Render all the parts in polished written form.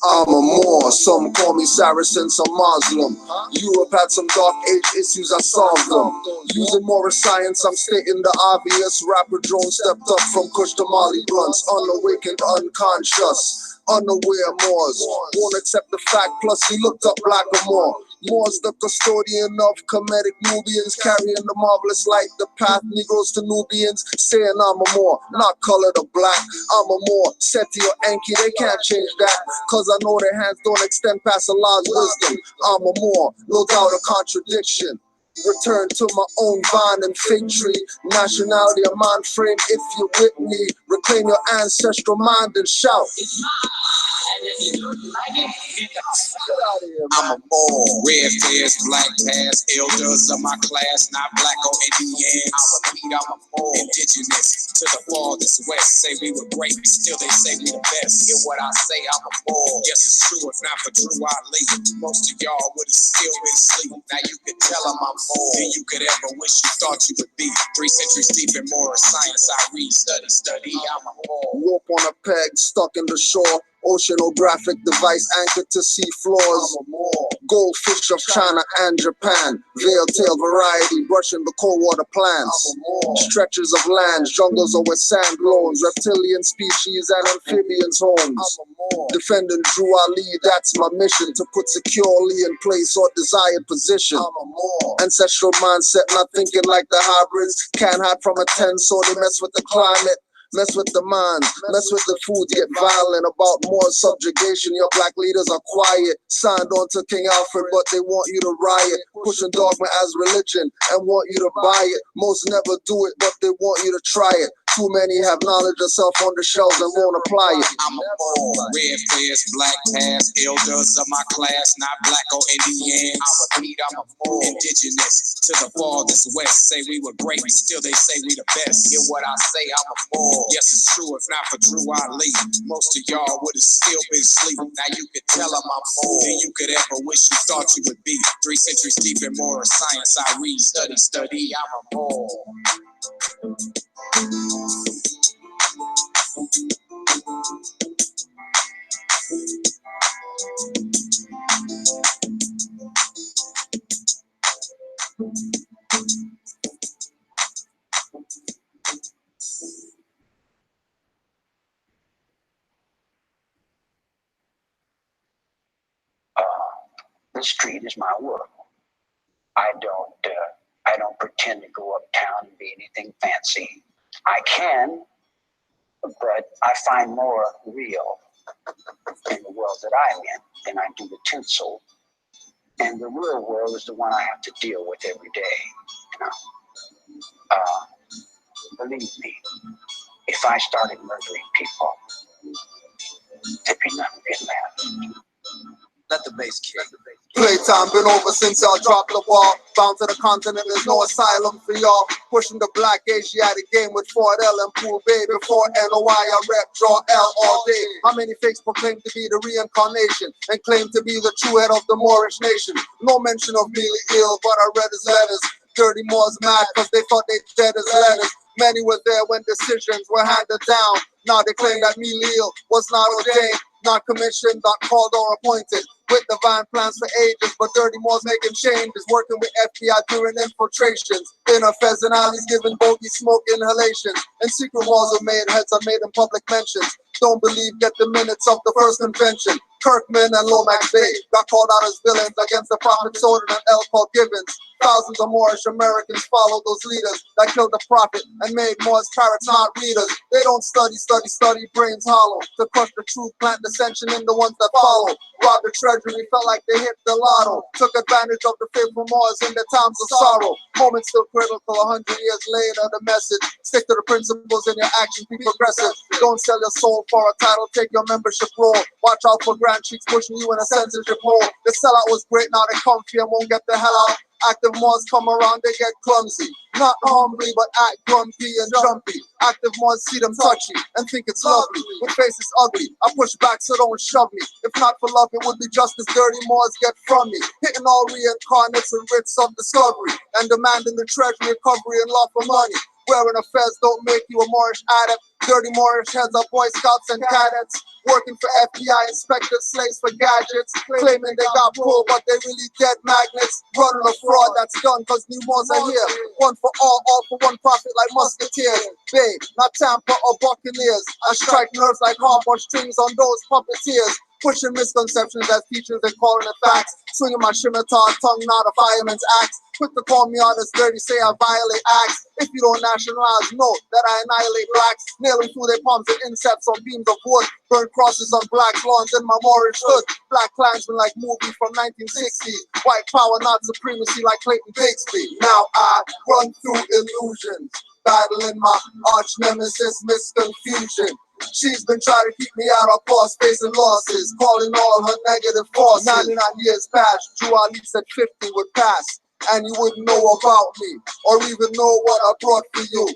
I'm a Moor, some call me Saracen, some Muslim. Europe had some dark age issues, I solved them. Using more science, I'm stating the obvious. Rapper drone stepped up from Kush to Molly blunts. Unawakened, unconscious, unaware Moors won't accept the fact, plus he looked up black or more. Moors the custodian of Kemetic Nubians, carrying the marvelous light, the path Negroes to Nubians, saying I'm a Moor, not colored or black. I'm a Moor, Seti or Enki, they can't change that, cause I know their hands don't extend past Allah's wisdom. I'm a Moor, no doubt a contradiction. Return to my own vine and fig tree. Nationality, a mind frame, if you're with me. Reclaim your ancestral mind and shout. I'm a Moor, red fairs, black past, elders of my class, not black or Indians. I repeat, I'm a Moor, indigenous to the farthest west. Say we were great, still they say we the best. Hear what I say, I'm a Moor. Yes, it's true, if not for Drew Ali, most of y'all would have still been asleep. Now you could tell I'm Moor than you could ever wish you thought you would be. 3 centuries deep in moral science, I read, study, I'm a Moor. Rope on a peg, stuck in the shore. Oceanographic device anchored to sea floors. Goldfish of China and Japan. Veil-tail variety brushing the cold water plants. Stretches of lands, jungles are where sand blows. Reptilian species and amphibians homes. Defending Drew Ali, that's my mission. To put securely in place or desired position. Ancestral mindset, not thinking like the hybrids. Can't hide from a 10, so they mess with the climate. Mess with the minds, mess with the foods, get violent about more subjugation. Your black leaders are quiet, signed on to King Alfred, but they want you to riot. Pushing dogma as religion and want you to buy it. Most never do it, but they want you to try it. Too many have knowledge of self on the shelves and won't apply it. I'm a Moor, red fairs, black past, elders of my class, not black or Indians. I repeat, I'm a Moor, indigenous to the farthest west. Say we were great, still they say we the best. Hear what I say, I'm a Moor. Yes, it's true, if not for Drew Ali, most of y'all would have still been asleep. Now you could tell I'm a Moor than you could ever wish you thought you would be. 3 centuries deep in moral science, I read, study, I'm a Moor. The street is my world. I don't pretend to go uptown and be anything fancy. I can, but I find more real in the world that I'm in than I do the tinsel. And the real world is the one I have to deal with every day. You know? Believe me, if I started murdering people, there'd be nothing left. Let the bass kick. Playtime been over since y'all dropped the ball. Bound to the continent, there's no asylum for y'all. Pushing the black Asiatic game with Ford L and Pool Bay. Before NOI, I rep draw L all day. How many fakes proclaim to be the reincarnation and claim to be the true head of the Moorish nation? No mention of Billy Ill, but I read his letters. Dirty Moors mad cause they thought they dead as letters. Many were there when decisions were handed down. Now they claim that Lil was not ordained, not commissioned, not called or appointed. With divine plans for ages, but Dirty Moors making changes, working with FBI during infiltrations. In a pheasant alleys giving bogey smoke inhalations. And secret walls are made, heads are made in public mentions. Don't believe, get the minutes of the first convention. Kirkman and Lomax Bay got called out as villains against the Prophet Soden and L. Paul Gibbons. Thousands of Moorish Americans followed those leaders that killed the prophet and made Moors parrots not readers. They don't study, brains hollow. To crush the truth, plant dissension in the ones that follow. Rob the treasury, felt like they hit the lotto. Took advantage of the faithful Moors in their times of sorrow. Moments still critical, 100 years later, the message. Stick to the principles in your actions, be progressive. Don't sell your soul for a title, take your membership role. Watch out for grand cheeks pushing you in a censorship hole. The sellout was great, now they comfy and won't get the hell out. Active mods come around, they get clumsy. Not humbly, but act grumpy and jumpy. Active mods see them touchy and think it's lovely. With faces ugly, I push back so don't shove me. If not for love, it would be just as dirty mods get from me. Hitting all reincarnates and writs of discovery and demanding the treasury, recovery, and love for money. Wearing a fez don't make you a Moorish adept. Dirty Moorish heads are Boy Scouts and cadets. Working for FBI inspectors, slaves for gadgets. Claiming they got pulled, but they really dead magnets. Running a fraud that's done cause new mods are here. One for all for one profit like musketeers. Bay, not Tampa or Buccaneers. I strike nerves like hardball strings on those puppeteers. Pushing misconceptions as teachers and calling it facts. Swinging my scimitar, tongue not a fireman's axe. Quick to call me out as dirty, say I violate acts. If you don't nationalize, know that I annihilate blacks. Nailing through their palms and insects on beams of wood. Burn crosses on black lawns in my Moorish hood. Black Klansmen like movie from 1960s. White power, not supremacy like Clayton Bigsby. Now I run through illusions, battling my arch nemesis, misconfusion. She's been trying to keep me out of course, facing losses, calling all her negative forces. 99 years passed, Drew Ali said 50 would pass, and you wouldn't know about me, or even know what I brought for you.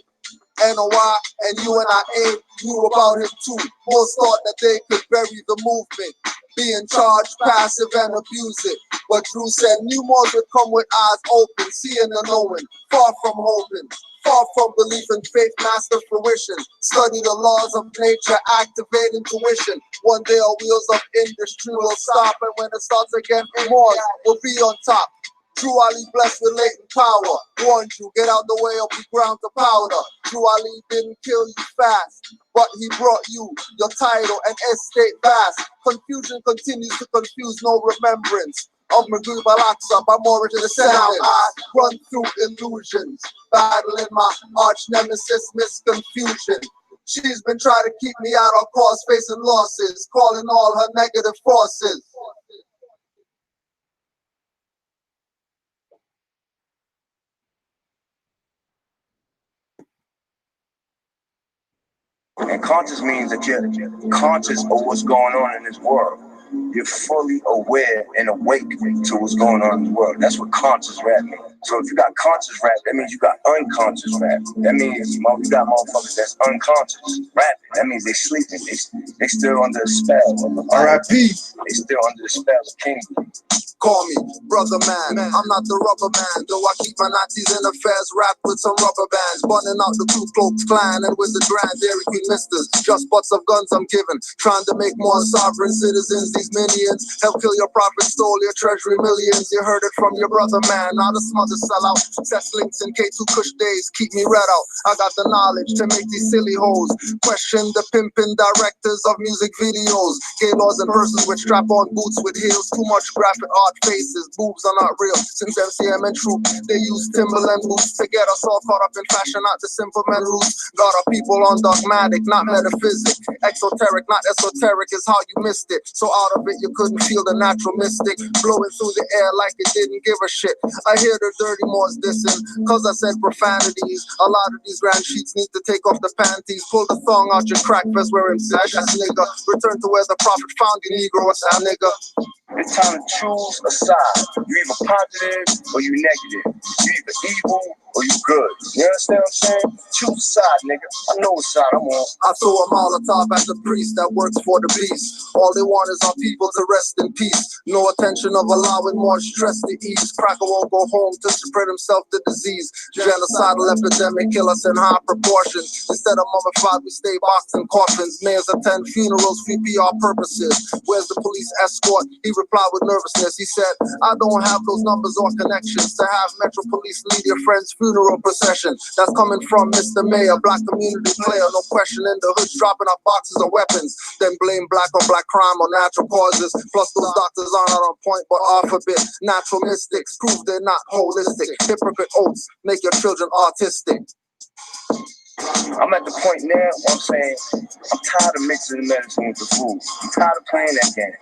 NOI and UNIA knew about him too. Most thought that they could bury the movement, be in charge, passive and abuse it. But Drew said new mods would come with eyes open, seeing and knowing, far from hoping. Far from belief in faith, master fruition. Study the laws of nature, activate intuition. One day our wheels of industry will stop, and when it starts again, more will be on top. Drew Ali blessed with latent power. Warned you, get out the way or be ground to powder. Drew Ali didn't kill you fast, but he brought you your title and estate vast. Confusion continues to confuse, no remembrance of Maghrib al-Aqsa by Moorish descendants. I run through illusions, battling my arch nemesis, misconfusion. She's been trying to keep me out of course, facing losses, calling all her negative forces. And conscious means that you're conscious of what's going on in this world. You're fully aware and awake to what's going on in the world. That's what conscious rap means. So if you got conscious rap, that means you got unconscious rap. That means you got motherfuckers that's unconscious rapping. That means they sleeping. They still under the spell of the R.I.P. They still under the spell of King. Call me brother man, I'm not the rubber man. Though I keep my Nazis in affairs wrapped with some rubber bands. Bunning out the Ku Klux Klan and with the Grand Dairy Queen misters. Just butts of guns I'm giving, trying to make more sovereign citizens. These minions help kill your prophet, stole your treasury millions. You heard it from your brother man, now the smothers sell out. Sex links and K2 Kush days keep me red out. I got the knowledge to make these silly hoes question the pimping directors of music videos. Gaylords and persons with strap-on boots with heels. Too much graphic art faces, boobs are not real. Since MCM and Troop, they use Timberland boots to get us all caught up in fashion, not the simple men roots. Got our people on dogmatic, not metaphysic. Exoteric, not esoteric is how you missed it. So out of it, you couldn't feel the natural mystic blowing through the air like it didn't give a shit. I hear the dirty moors dissing, cause I said profanities. A lot of these grand sheets need to take off the panties. Pull the thong out your crack vest, wear him sash, nigga. Return to where the prophet found you, Negro, what's that, nigga? It's time to choose a side. You either positive or you negative. You either evil or you good. You understand what I'm saying? Choose a side, nigga. I know what side I'm on. I throw a Molotov at the priest that works for the beast. All they want is our people to rest in peace. No attention of allowing more stress to ease. Cracker won't go home to spread himself the disease. Genocidal epidemic kill us in high proportions. Instead of mummified, we stay boxed in coffins. Mayors attend funerals for PR purposes. Where's the police escort? He replied with nervousness. He said, I don't have those numbers or connections to have Metro Police lead your friend's funeral procession. That's coming from Mr. Mayor, black community player, no question in the hoods, dropping off boxes of weapons. Then blame black on black crime or natural causes. Plus those doctors are not on point but off a bit. Natural mystics prove they're not holistic. Hypocrite oaths make your children autistic. I'm at the point now where I'm saying I'm tired of mixing the medicine with the food. I'm tired of playing that game.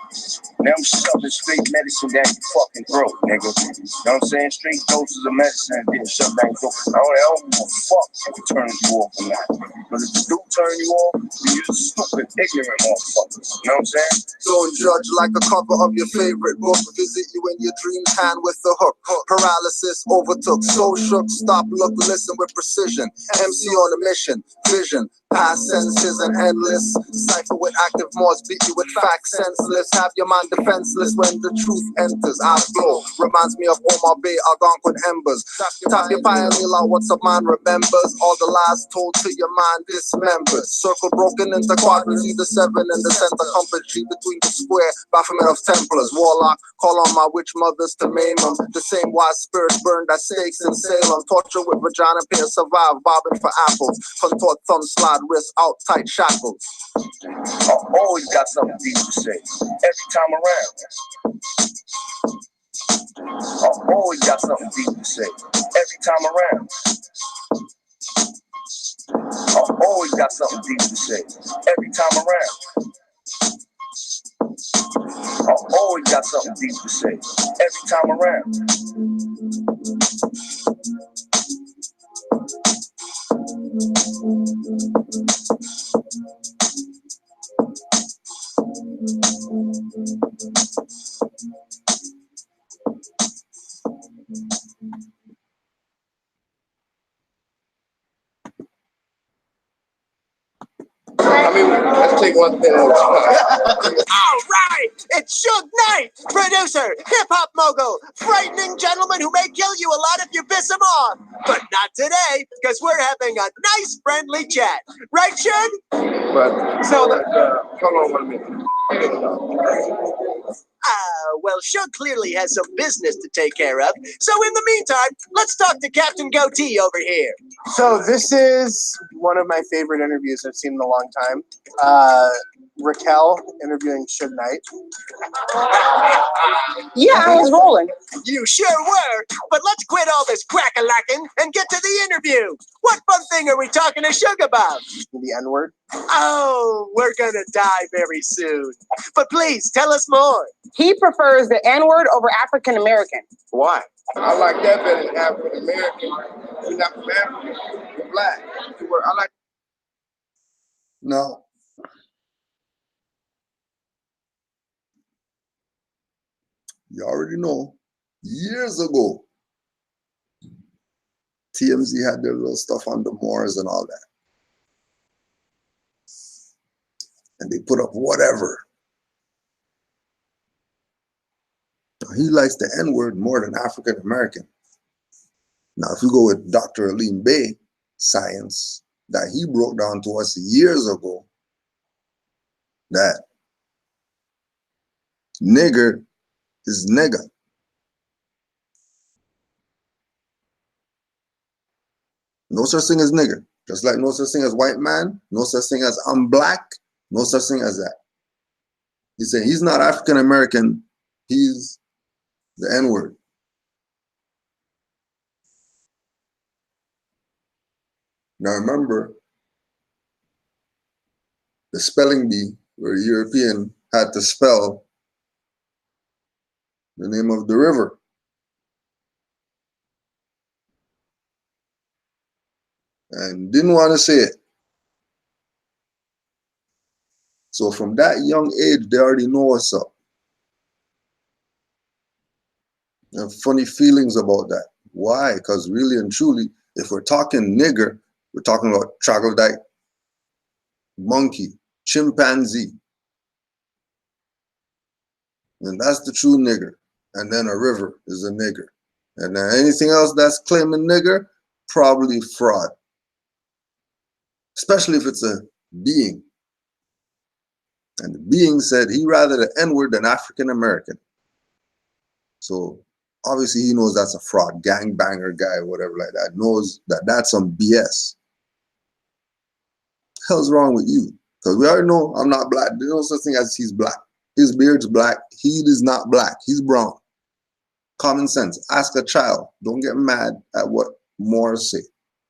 Now I'm shoving straight medicine down your fucking throat, nigga. You know what I'm saying? Straight doses of medicine and getting shoved down your throat. I don't give a fuck if it turns you off or not. Because if it do turn you off, then you're stupid, ignorant motherfuckers. You know what I'm saying? Don't judge like a cover of your favorite book. Visit you in your dreams, hand with the hook. Paralysis overtook, so shook. Stop, look, listen with precision. MC on a mission, vision. Past senses and endless. Cipher with active Morse, beat you with facts senseless. Have your mind defenseless when the truth enters. I flow. Reminds me of Omar Bay, Algonquin embers. Tap your pioneer out, what's a man remembers. All the lies told to your mind dismembers. Circle broken into quadrants, either seven in the center. Compass G between the square. Baphomet of Templars. Warlock, call on my witch mothers to maim them. The same wise spirits burned at stakes in Salem. Torture with vagina pain, survive, bobbing for apples. Contort thumb, slide wrist out, tight shackles. I always got something deep to say. Every time around. I always got something deep to say. Every time around. I always got something deep to say. Every time around. I always got something deep to say. Every time around. I mean, let's take one thing at a time. All right, it's Suge Knight, producer, hip-hop mogul, frightening gentleman who may kill you a lot if you piss him off. But not today, because we're having a nice, friendly chat. Right, Suge? But so hold on 1 minute. Well, Suge clearly has some business to take care of. So in the meantime, let's talk to Captain Goatee over here. So this is one of my favorite interviews I've seen in a long time. Raquel interviewing Suge Knight. Yeah, I was rolling. You sure were. But let's quit all this crack-a-lacking and get to the interview. What fun thing are we talking to Suge about? The N-word. Oh, we're gonna die very soon. But please, tell us more. He prefers the N-word over African American. Why? I like that better than African American. We're not from Africa. We're black. I like. No. You already know. Years ago, TMZ had their little stuff on the Moors and all that. And they put up whatever. He likes the N-word more than African American. Now, if you go with Dr. Aline Bay, science that he broke down to us years ago, that nigger is nigger. No such thing as nigger. Just like no such thing as white man, no such thing as I'm black, no such thing as that. He said he's not African American, he's the N-word. Now remember, the spelling bee, where the European had to spell the name of the river. And didn't want to say it. So from that young age, they already know what's up. I have funny feelings about that. Why? Because really and truly, if we're talking nigger, we're talking about troglodyte, monkey, chimpanzee. And that's the true nigger. And then a river is a nigger. And then anything else that's claiming nigger, probably fraud. Especially if it's a being. And the being said he rather the N-word than African American. So obviously he knows that's a fraud, gangbanger guy, whatever like that, knows that that's some BS. What the hell's wrong with you? Because we already know I'm not black. There's no such thing as he's black. His beard's black. He is not black. He's brown. Common sense. Ask a child. Don't get mad at what Moors say.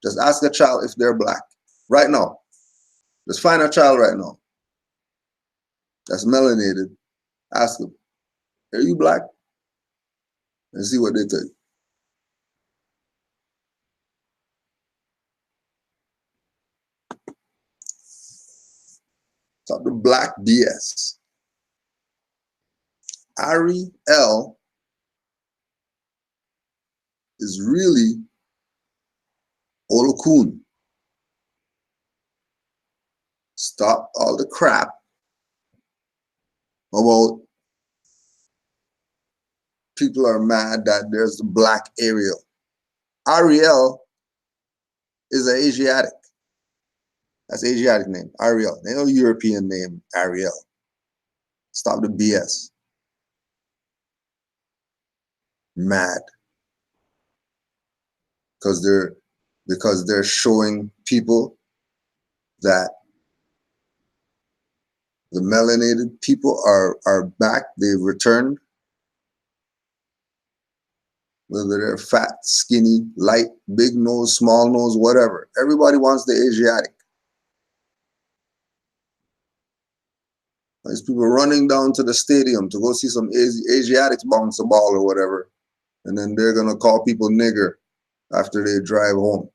Just ask a child if they're black. Right now. Let's find a child right now that's melanated. Ask them, are you black? And see what they tell you. Stop the black BS. Ariel is really Olokun. Stop all the crap about people are mad that there's the black Ariel. Ariel is an Asiatic. That's an Asiatic name, Ariel. They no European name, Ariel. Stop the BS. Mad. Because they're showing people that the melanated people are back. They've returned. Whether they're fat, skinny, light, big nose, small nose, whatever. Everybody wants the Asiatic. These people running down to the stadium to go see some Asiatics bounce a ball or whatever. And then they're going to call people nigger after they drive home.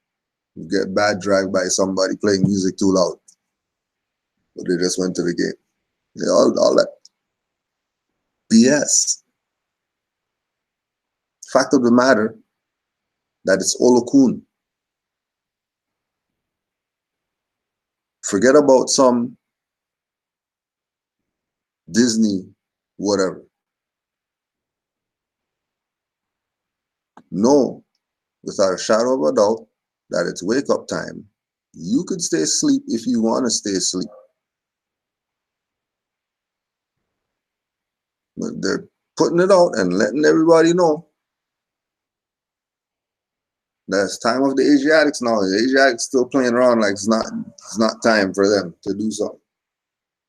You get bad drive by somebody playing music too loud. But they just went to the game. Yeah, all that BS. Fact of the matter, that it's Olokun. Forget about some Disney, whatever. Know, without a shadow of a doubt, that it's wake up time. You could stay asleep if you want to stay asleep. But they're putting it out and letting everybody know that it's time of the Asiatics now. The Asiatics still playing around like it's not time for them to do something.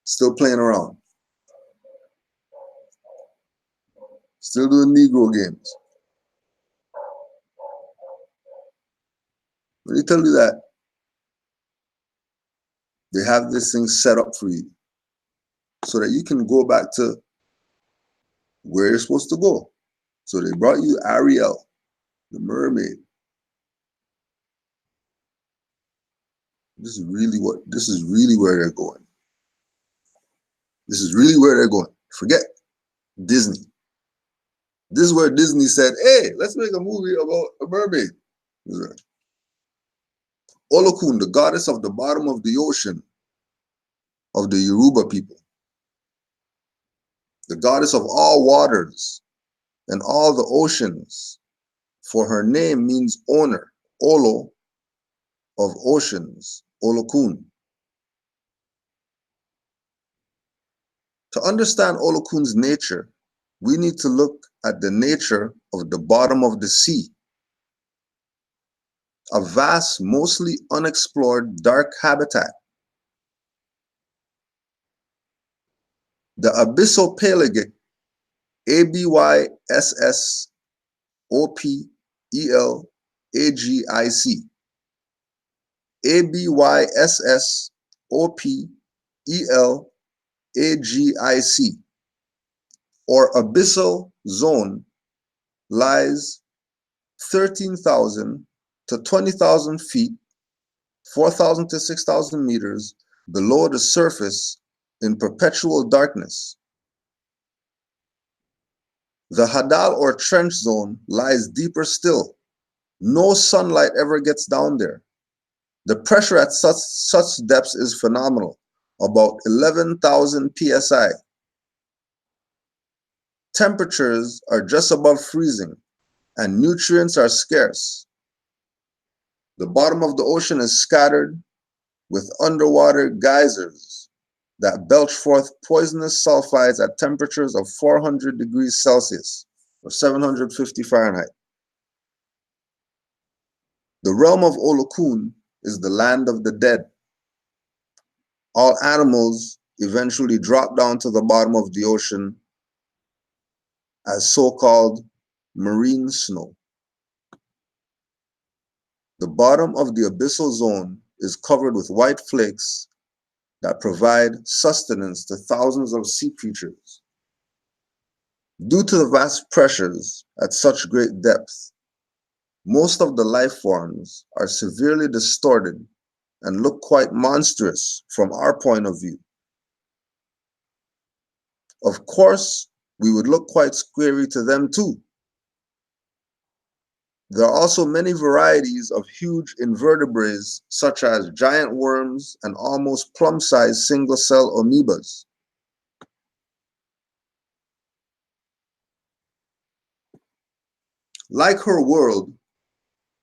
Still playing around. Still doing Negro games. Let me tell you that they have this thing set up for you so that you can go back to where you're supposed to go. So they brought you Ariel, the mermaid. This is really where they're going. This is really where they're going. Forget Disney. This is where Disney said, hey, let's make a movie about a mermaid. Olokun, the goddess of the bottom of the ocean of the Yoruba people. The goddess of all waters and all the oceans. For her name means owner, Olo, of oceans, Olokun. To understand Olokun's nature, we need to look at the nature of the bottom of the sea. A vast, mostly unexplored dark habitat. The abyssopelagic, ABYSSOPELAGIC, ABYSSOPELAGIC, or abyssal zone lies 13,000 to 20,000 feet, 4,000 to 6,000 meters below the surface in perpetual darkness. The hadal or trench zone lies deeper still. No sunlight ever gets down there. The pressure at such depths is phenomenal, about 11,000 psi. Temperatures are just above freezing, and nutrients are scarce. The bottom of the ocean is scattered with underwater geysers that belch forth poisonous sulfides at temperatures of 400 degrees Celsius or 750 Fahrenheit. The realm of Olokun is the land of the dead. All animals eventually drop down to the bottom of the ocean as so-called marine snow. The bottom of the abyssal zone is covered with white flakes that provide sustenance to thousands of sea creatures. Due to the vast pressures at such great depth, most of the life forms are severely distorted and look quite monstrous from our point of view. Of course, we would look quite scary to them too. There are also many varieties of huge invertebrates, such as giant worms and almost plum-sized single-cell amoebas. Like her world,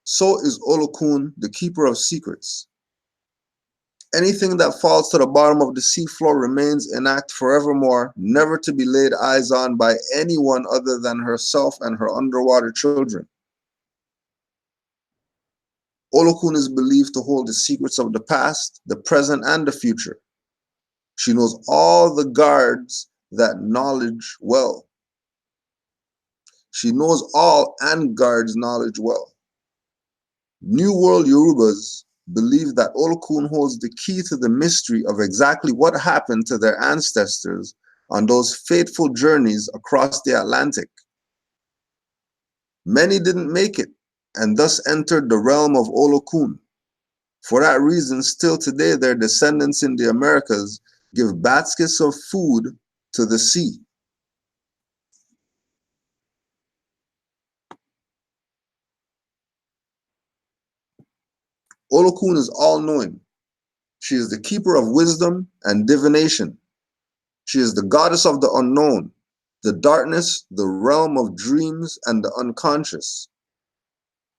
so is Olokun the keeper of secrets. Anything that falls to the bottom of the seafloor remains intact forevermore, never to be laid eyes on by anyone other than herself and her underwater children. Olokun is believed to hold the secrets of the past, the present, and the future. She knows all the guards that knowledge well. She knows all and guards knowledge well. New World Yorubas believe that Olokun holds the key to the mystery of exactly what happened to their ancestors on those fateful journeys across the Atlantic. Many didn't make it and thus entered the realm of Olokun. For that reason, still today, their descendants in the Americas give baskets of food to the sea. Olokun is all-knowing. She is the keeper of wisdom and divination. She is the goddess of the unknown, the darkness, the realm of dreams, and the unconscious.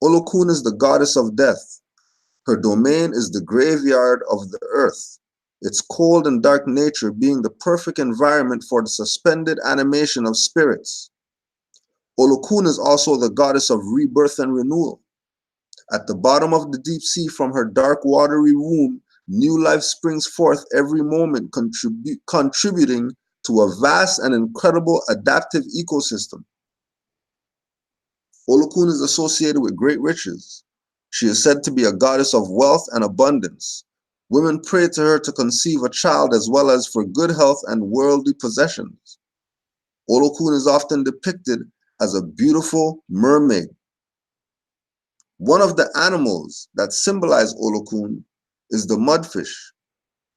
Olokun is the goddess of death. Her domain is the graveyard of the earth, its cold and dark nature being the perfect environment for the suspended animation of spirits. Olokun is also the goddess of rebirth and renewal. At the bottom of the deep sea, from her dark watery womb, new life springs forth every moment, contributing to a vast and incredible adaptive ecosystem. Olokun is associated with great riches. She is said to be a goddess of wealth and abundance. Women pray to her to conceive a child as well as for good health and worldly possessions. Olokun is often depicted as a beautiful mermaid. One of the animals that symbolize Olokun is the mudfish,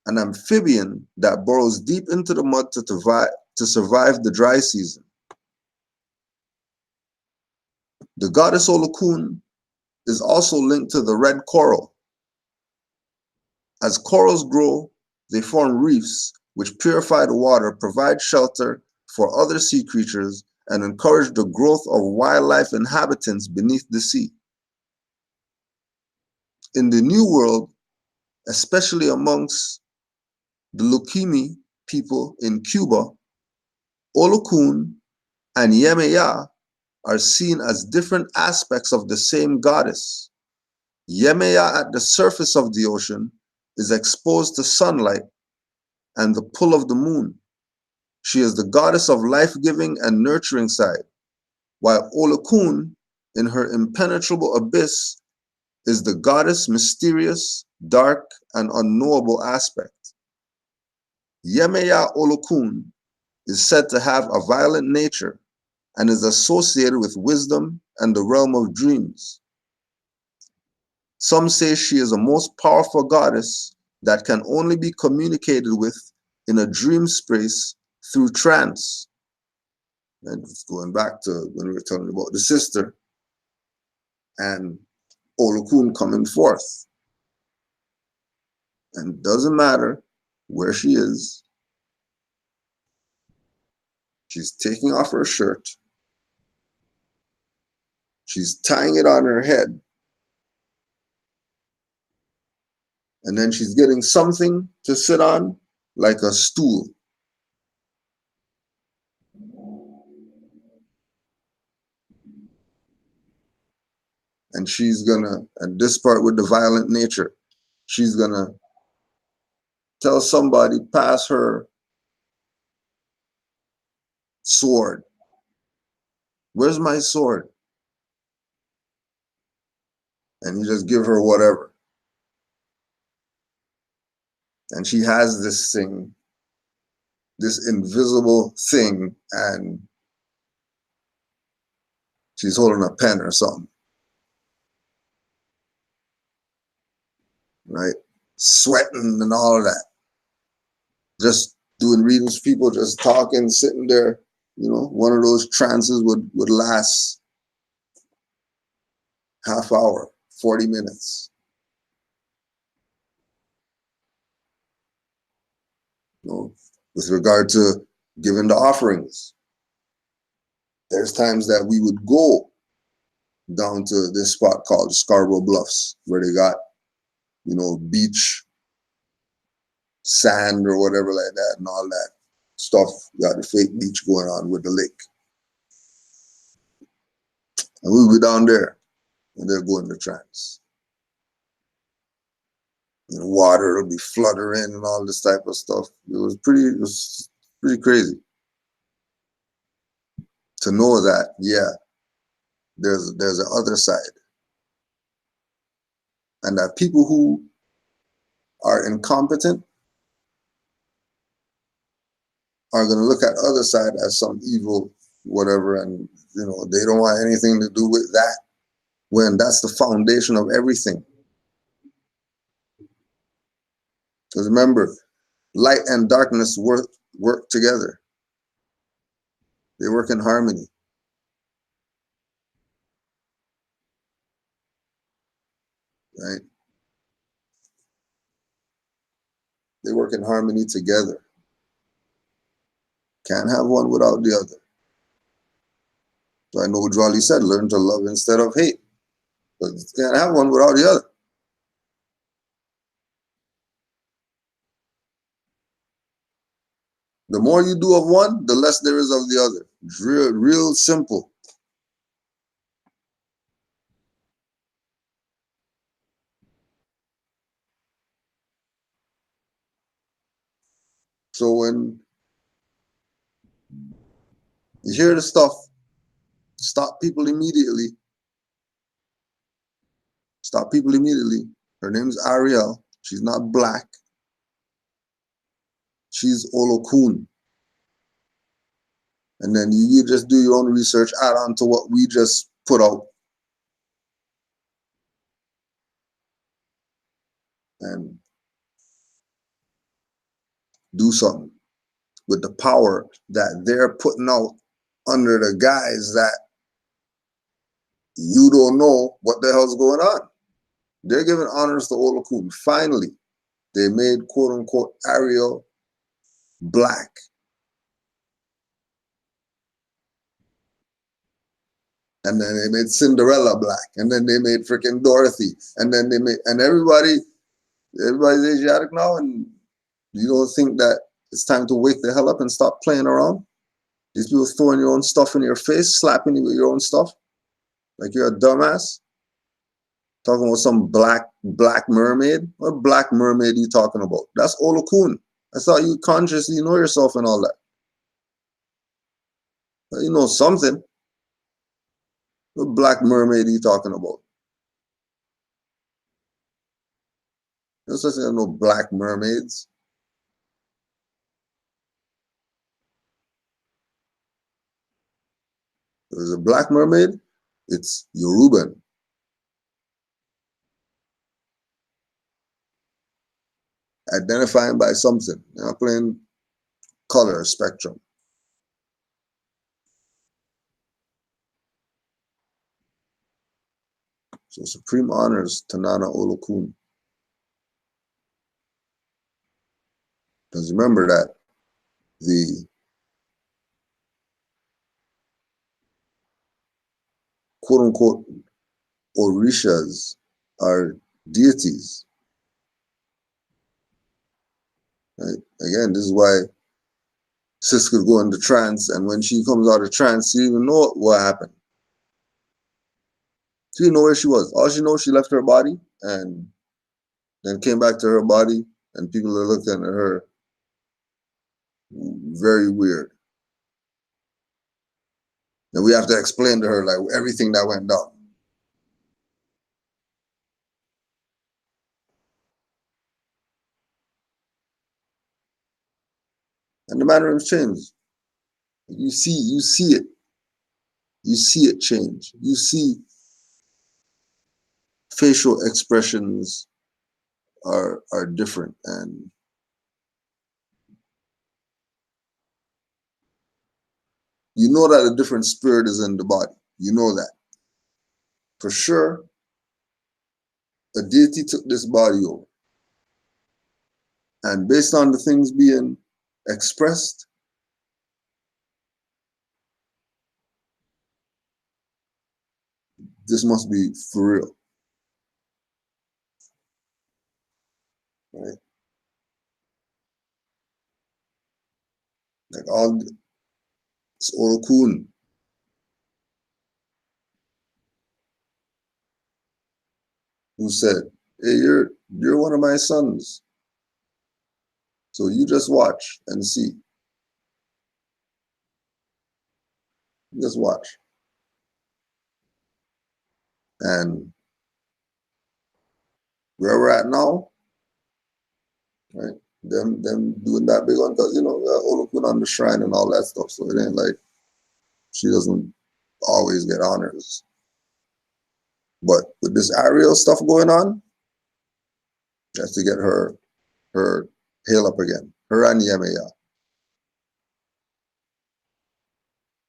an amphibian that burrows deep into the mud to survive the dry season. The goddess Olokun is also linked to the red coral. As corals grow, they form reefs which purify the water, provide shelter for other sea creatures, and encourage the growth of wildlife inhabitants beneath the sea. In the New World, especially amongst the Lukumi people in Cuba, Olokun and Yemeya are seen as different aspects of the same goddess. Yemeya at the surface of the ocean is exposed to sunlight and the pull of the moon. She is the goddess of life-giving and nurturing side, while Olokun, in her impenetrable abyss, is the goddess' mysterious, dark, and unknowable aspect. Yemeya Olokun is said to have a violent nature and is associated with wisdom and the realm of dreams. Some say she is a most powerful goddess that can only be communicated with in a dream space through trance. And it's going back to when we were talking about the sister and Olokun coming forth. And it doesn't matter where she is. She's taking off her shirt. She's tying it on her head. And then she's getting something to sit on, like a stool. And she's gonna, and this part with the violent nature, she's gonna tell somebody, pass her sword. Where's my sword? And you just give her whatever. And she has this thing, this invisible thing, and she's holding a pen or something, right? Sweating and all of that. Just doing readings for people, just talking, sitting there. You know, one of those trances would last half hour, 40 minutes. You know, with regard to giving the offerings, there's times that we would go down to this spot called Scarborough Bluffs, where they got, you know, beach sand or whatever like that and all that stuff. Got the fake beach going on with the lake. And we would go down there and they're going to trance. And the water will be fluttering and all this type of stuff. It was pretty crazy to know that, yeah, there's an other side. And that people who are incompetent are going to look at other side as some evil whatever, and you know, they don't want anything to do with that, when that's the foundation of everything. Because remember, light and darkness work together. They work in harmony. Right? They work in harmony together. Can't have one without the other. So I know what Jolly said, learn to love instead of hate. But you can't have one without the other. The more you do of one, the less there is of the other. It's real simple. So when you hear the stuff, stop people immediately. Stop people immediately. Her name's Ariel. She's not black. She's Olokun. And then you just do your own research, add on to what we just put out. And do something with the power that they're putting out under the guise that you don't know what the hell's going on. They're giving honors to Olokun. Finally, they made quote unquote Ariel black. And then they made Cinderella black. And then they made freaking Dorothy. And then they made, and everybody's Asiatic now. And you don't think that it's time to wake the hell up and stop playing around? These people throwing your own stuff in your face, slapping you with your own stuff. Like you're a dumbass. Talking about some black mermaid. What black mermaid are you talking about? That's Olokun. I thought you consciously know yourself and all that. But you know something. What black mermaid are you talking about? There's such thing as no black mermaids. If there's a black mermaid, it's Yoruban. Identifying by something. You're not playing color spectrum. So supreme honors to Nana Olokun. Because remember that the quote unquote Orishas are deities. Right? Again, this is why Sis could go into trance, and when she comes out of trance, she didn't even know what happened. She didn't know where she was. All she knows, she left her body and then came back to her body, and people are looking at her very weird. And we have to explain to her like everything that went down. the manner of change. You see it. You see it change. You see facial expressions are different, and you know that a different spirit is in the body. You know that. For sure, a deity took this body over. And based on the things being expressed, this must be for real. Right? Like all this Olokun, who said, hey, you're one of my sons. So you just watch and see. Just watch. And where we're at now, right? Them doing that big one, because Olokun on the shrine and all that stuff. So it ain't like she doesn't always get honors. But with this Ariel stuff going on, she has to get her hail up again. Her and Yemaya.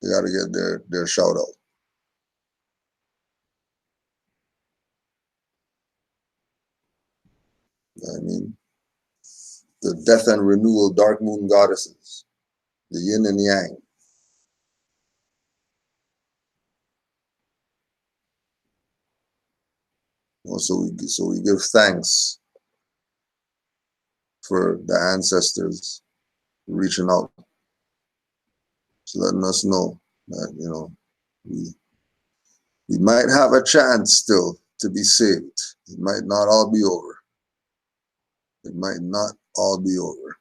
They gotta get their shout out. I mean, the death and renewal dark moon goddesses, the yin and yang. So we give thanks for the ancestors reaching out, to letting us know that we might have a chance still to be saved. It might not all be over. It might not all be over.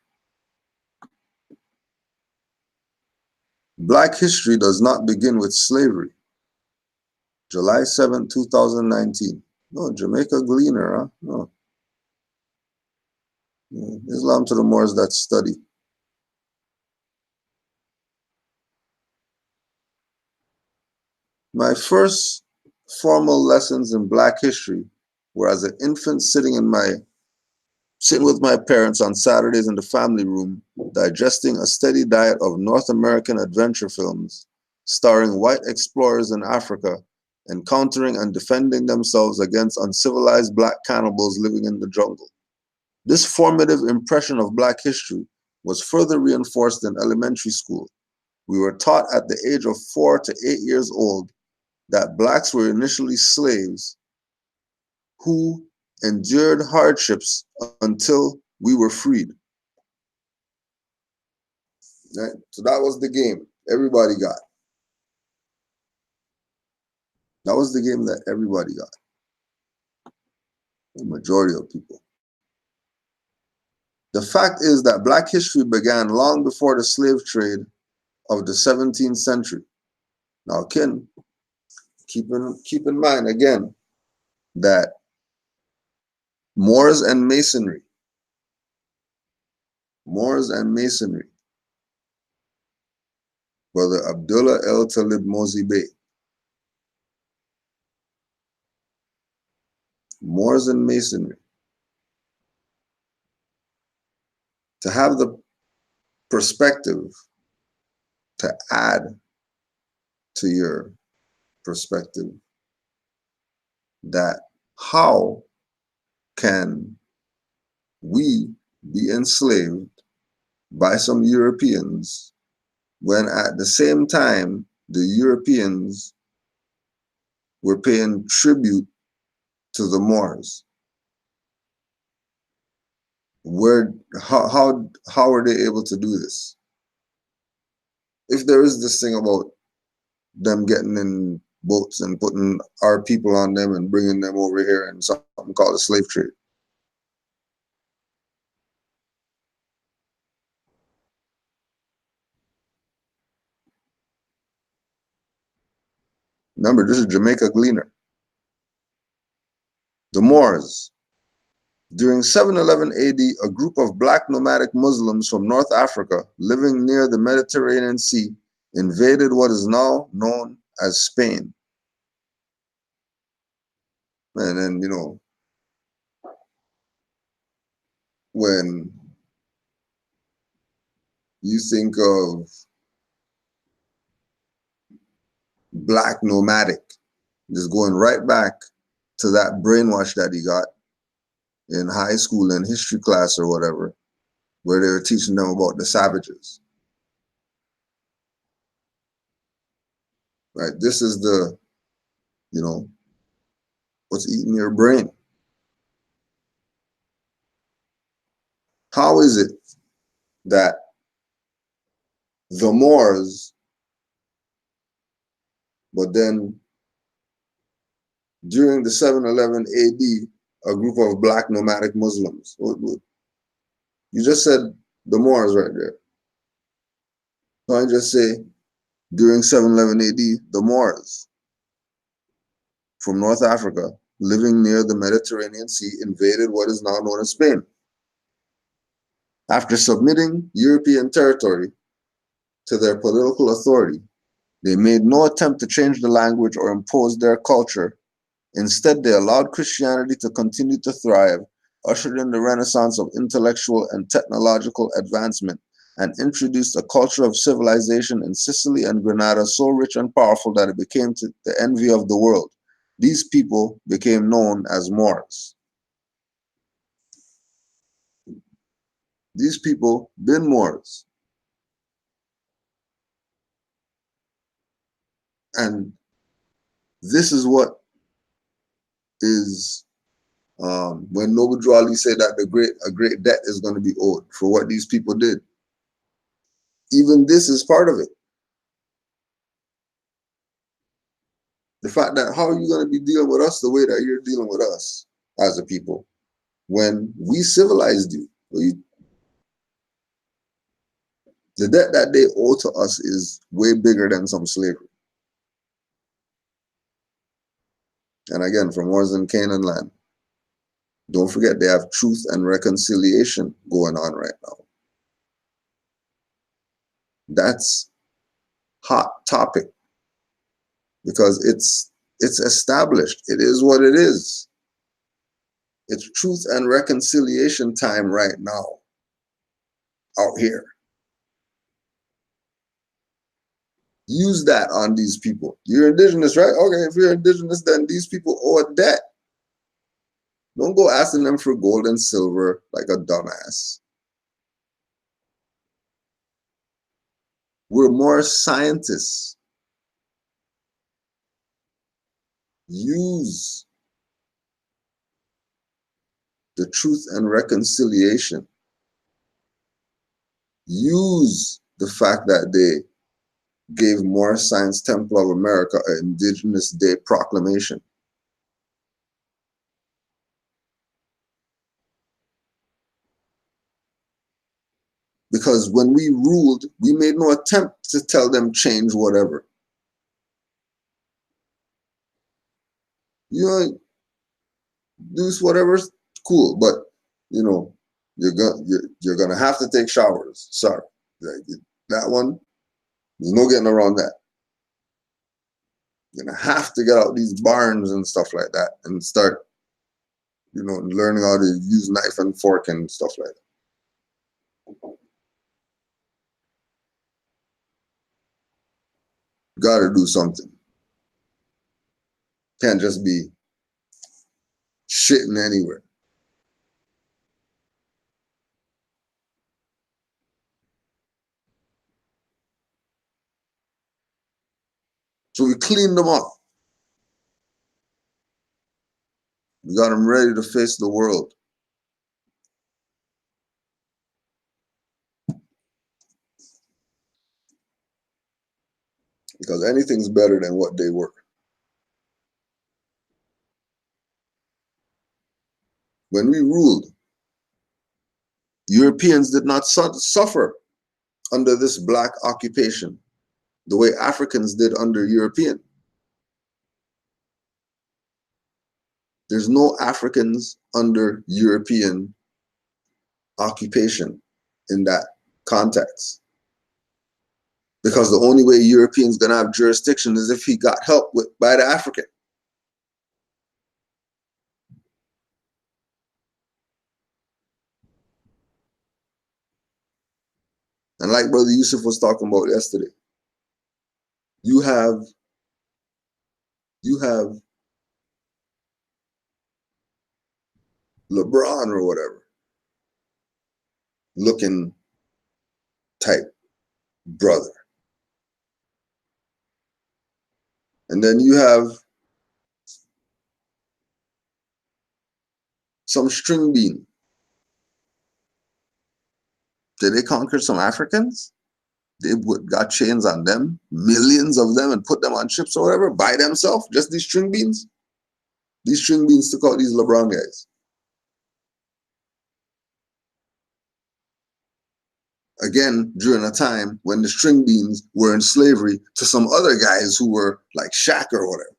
Black history does not begin with slavery. July 7, 2019. No, Jamaica Gleaner, huh? No. Islam to the Moors that study. My first formal lessons in Black history were as an infant sitting with my parents on Saturdays in the family room, digesting a steady diet of North American adventure films starring white explorers in Africa, encountering and defending themselves against uncivilized Black cannibals living in the jungle. This formative impression of Black history was further reinforced in elementary school. We were taught at the age of 4 to 8 years old that Blacks were initially slaves who endured hardships until we were freed. Right? So that was the game everybody got. That was the game that everybody got. The majority of people. The fact is that Black history began long before the slave trade of the 17th century. Now, Ken, keep in mind again that Moors and Masonry, Brother Abdullah El Talib Mozi Bey, Moors and Masonry, to have the perspective to add to your perspective that how can we be enslaved by some Europeans when at the same time the Europeans were paying tribute to the Moors? How are they able to do this? If there is this thing about them getting in boats and putting our people on them and bringing them over here and something called a slave trade. Remember, this is Jamaica Gleaner. The Moors, During 711 AD, a group of black nomadic Muslims from North Africa living near the Mediterranean Sea invaded what is now known as Spain. And then, you know, when you think of black nomadic, just going right back to that brainwash that he got in high school in history class or whatever, where they were teaching them about the savages. Right? This is the, you know, what's eating your brain. How is it that the Moors, but then during the 711 AD, a group of black nomadic Muslims? You just said the Moors right there. Can't you just say during 711 AD, the Moors from North Africa living near the Mediterranean Sea invaded what is now known as Spain. After submitting European territory to their political authority, they made no attempt to change the language or impose their culture. Instead, they allowed Christianity to continue to thrive, ushered in the renaissance of intellectual and technological advancement, and introduced a culture of civilization in Sicily and Grenada so rich and powerful that it became the envy of the world. These people became known as Moors. These people been Moors. And this is what is when Noble Drew Ali said that a great debt is going to be owed for what these people did. Even this is part of it. The fact that how are you going to be dealing with us the way that you're dealing with us as a people when we civilized you? The debt that they owe to us is way bigger than some slavery. And again, from Moors in Canaanland, don't forget they have truth and reconciliation going on right now. That's hot topic because it's established. It is what it is. It's truth and reconciliation time right now out here. Use that on these people. You're indigenous, right? Okay, if you're indigenous, then these people owe a debt. Don't go asking them for gold and silver like a dumbass. We're more scientists. Use the truth and reconciliation. Use the fact that they gave Moorish Science Temple of America an Indigenous Day proclamation. Because when we ruled, we made no attempt to tell them change whatever. You know, do whatever's cool, but you know, you're gonna have to take showers. Sorry, that one, there's no getting around that. You're gonna have to get out these barns and stuff like that and start, you know, learning how to use knife and fork and stuff like that. Gotta do something. Can't just be shitting anywhere. So we cleaned them up. We got them ready to face the world. Because anything's better than what they were. When we ruled, Europeans did not suffer under this black occupation the way Africans did under European. There's no Africans under European occupation in that context. Because the only way Europeans gonna have jurisdiction is if he got help by the African. And like Brother Yusuf was talking about yesterday, you have LeBron or whatever looking type brother. And then you have some string bean. Did they conquer some Africans? They got chains on them, millions of them, and put them on ships or whatever by themselves, just these string beans? These string beans took out these LeBron guys. Again, during a time when the string beans were in slavery to some other guys who were like Shaq or whatever.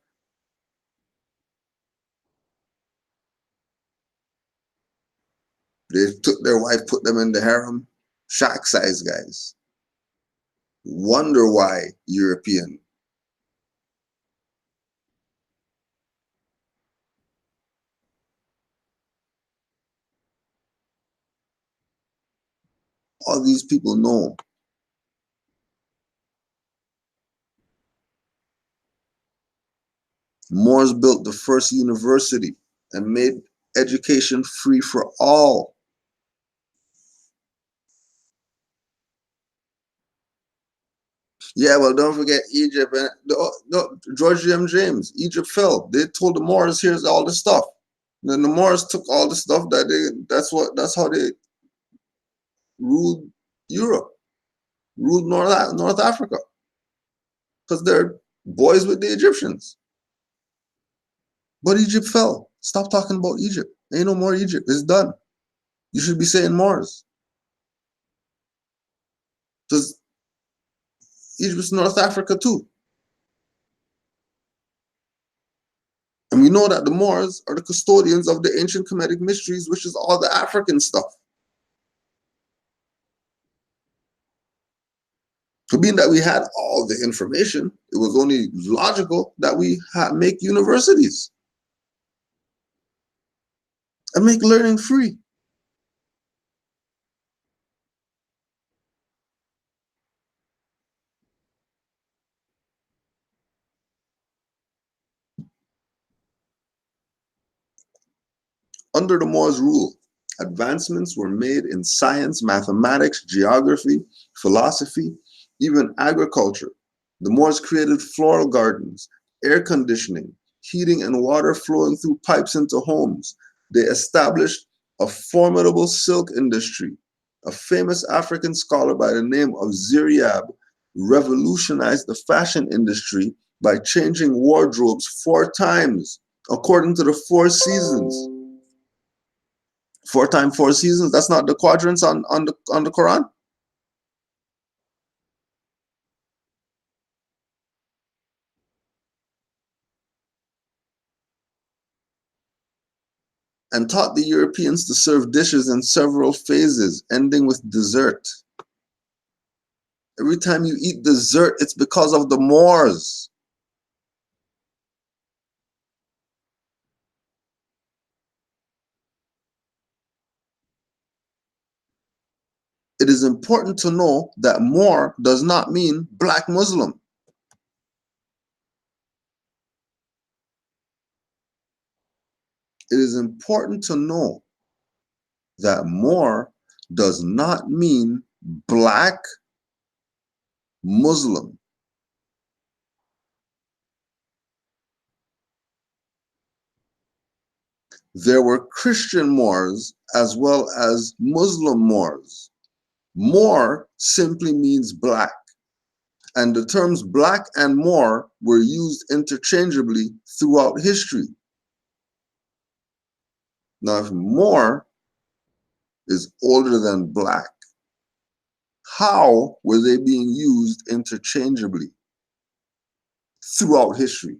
They took their wife, put them in the harem, Shaq-sized guys. Wonder why European. All these people know. Moors built the first university and made education free for all. Yeah, well, don't forget Egypt and George M. James. Egypt fell. They told the Moors, "Here's all the stuff." And then the Moors took all the stuff that's how they ruled Europe, ruled North Africa, because they're boys with the Egyptians. But Egypt fell. Stop talking about Egypt. Ain't no more Egypt. It's done. You should be saying Moors. Because Egypt's North Africa too. And we know that the Moors are the custodians of the ancient Kemetic mysteries, which is all the African stuff. So being that we had all the information, it was only logical that we make universities and make learning free. Under the Moors' rule, advancements were made in science, mathematics, geography, philosophy, even agriculture. The Moors created floral gardens, air conditioning, heating and water flowing through pipes into homes. They established a formidable silk industry. A famous African scholar by the name of Ziryab revolutionized the fashion industry by changing wardrobes 4 times, according to the 4 seasons. 4 times 4 seasons. That's not the quadrants on the Quran. And taught the Europeans to serve dishes in several phases, ending with dessert. Every time you eat dessert, it's because of the Moors. It is important to know that Moor does not mean black Muslim. It is important to know that Moor does not mean black Muslim. There were Christian Moors as well as Muslim Moors. Moor simply means black, and the terms black and Moor were used interchangeably throughout history. Now, if Moor is older than black, how were they being used interchangeably throughout history?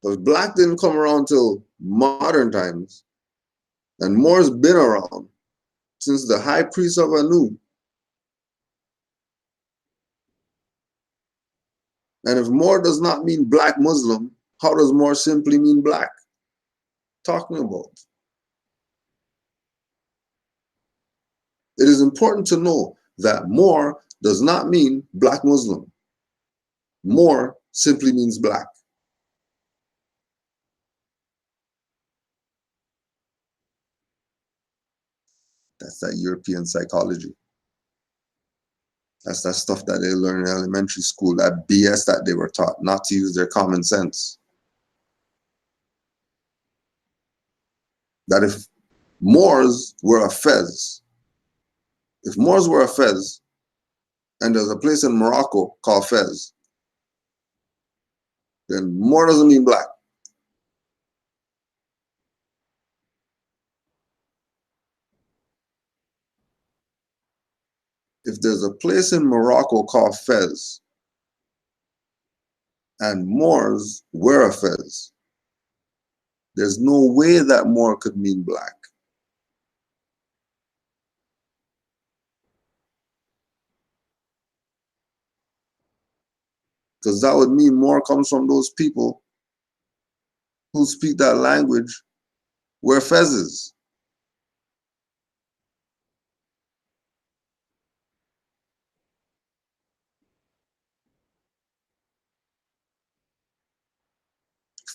But black didn't come around till modern times, and Moor's been around since the high priest of Anu. And if Moor does not mean black Muslim, how does Moor simply mean black? Talking about. It is important to know that Moor does not mean black Muslim. Moor simply means black. That's that European psychology. That's that stuff that they learn in elementary school, that BS that they were taught, not to use their common sense. That if Moors were a Fez, if Moors were a Fez, and there's a place in Morocco called Fez, then Moor doesn't mean black. If there's a place in Morocco called Fez, and Moors were a Fez, there's no way that Moor could mean black. Because that would mean Moor comes from those people who speak that language where Fez is.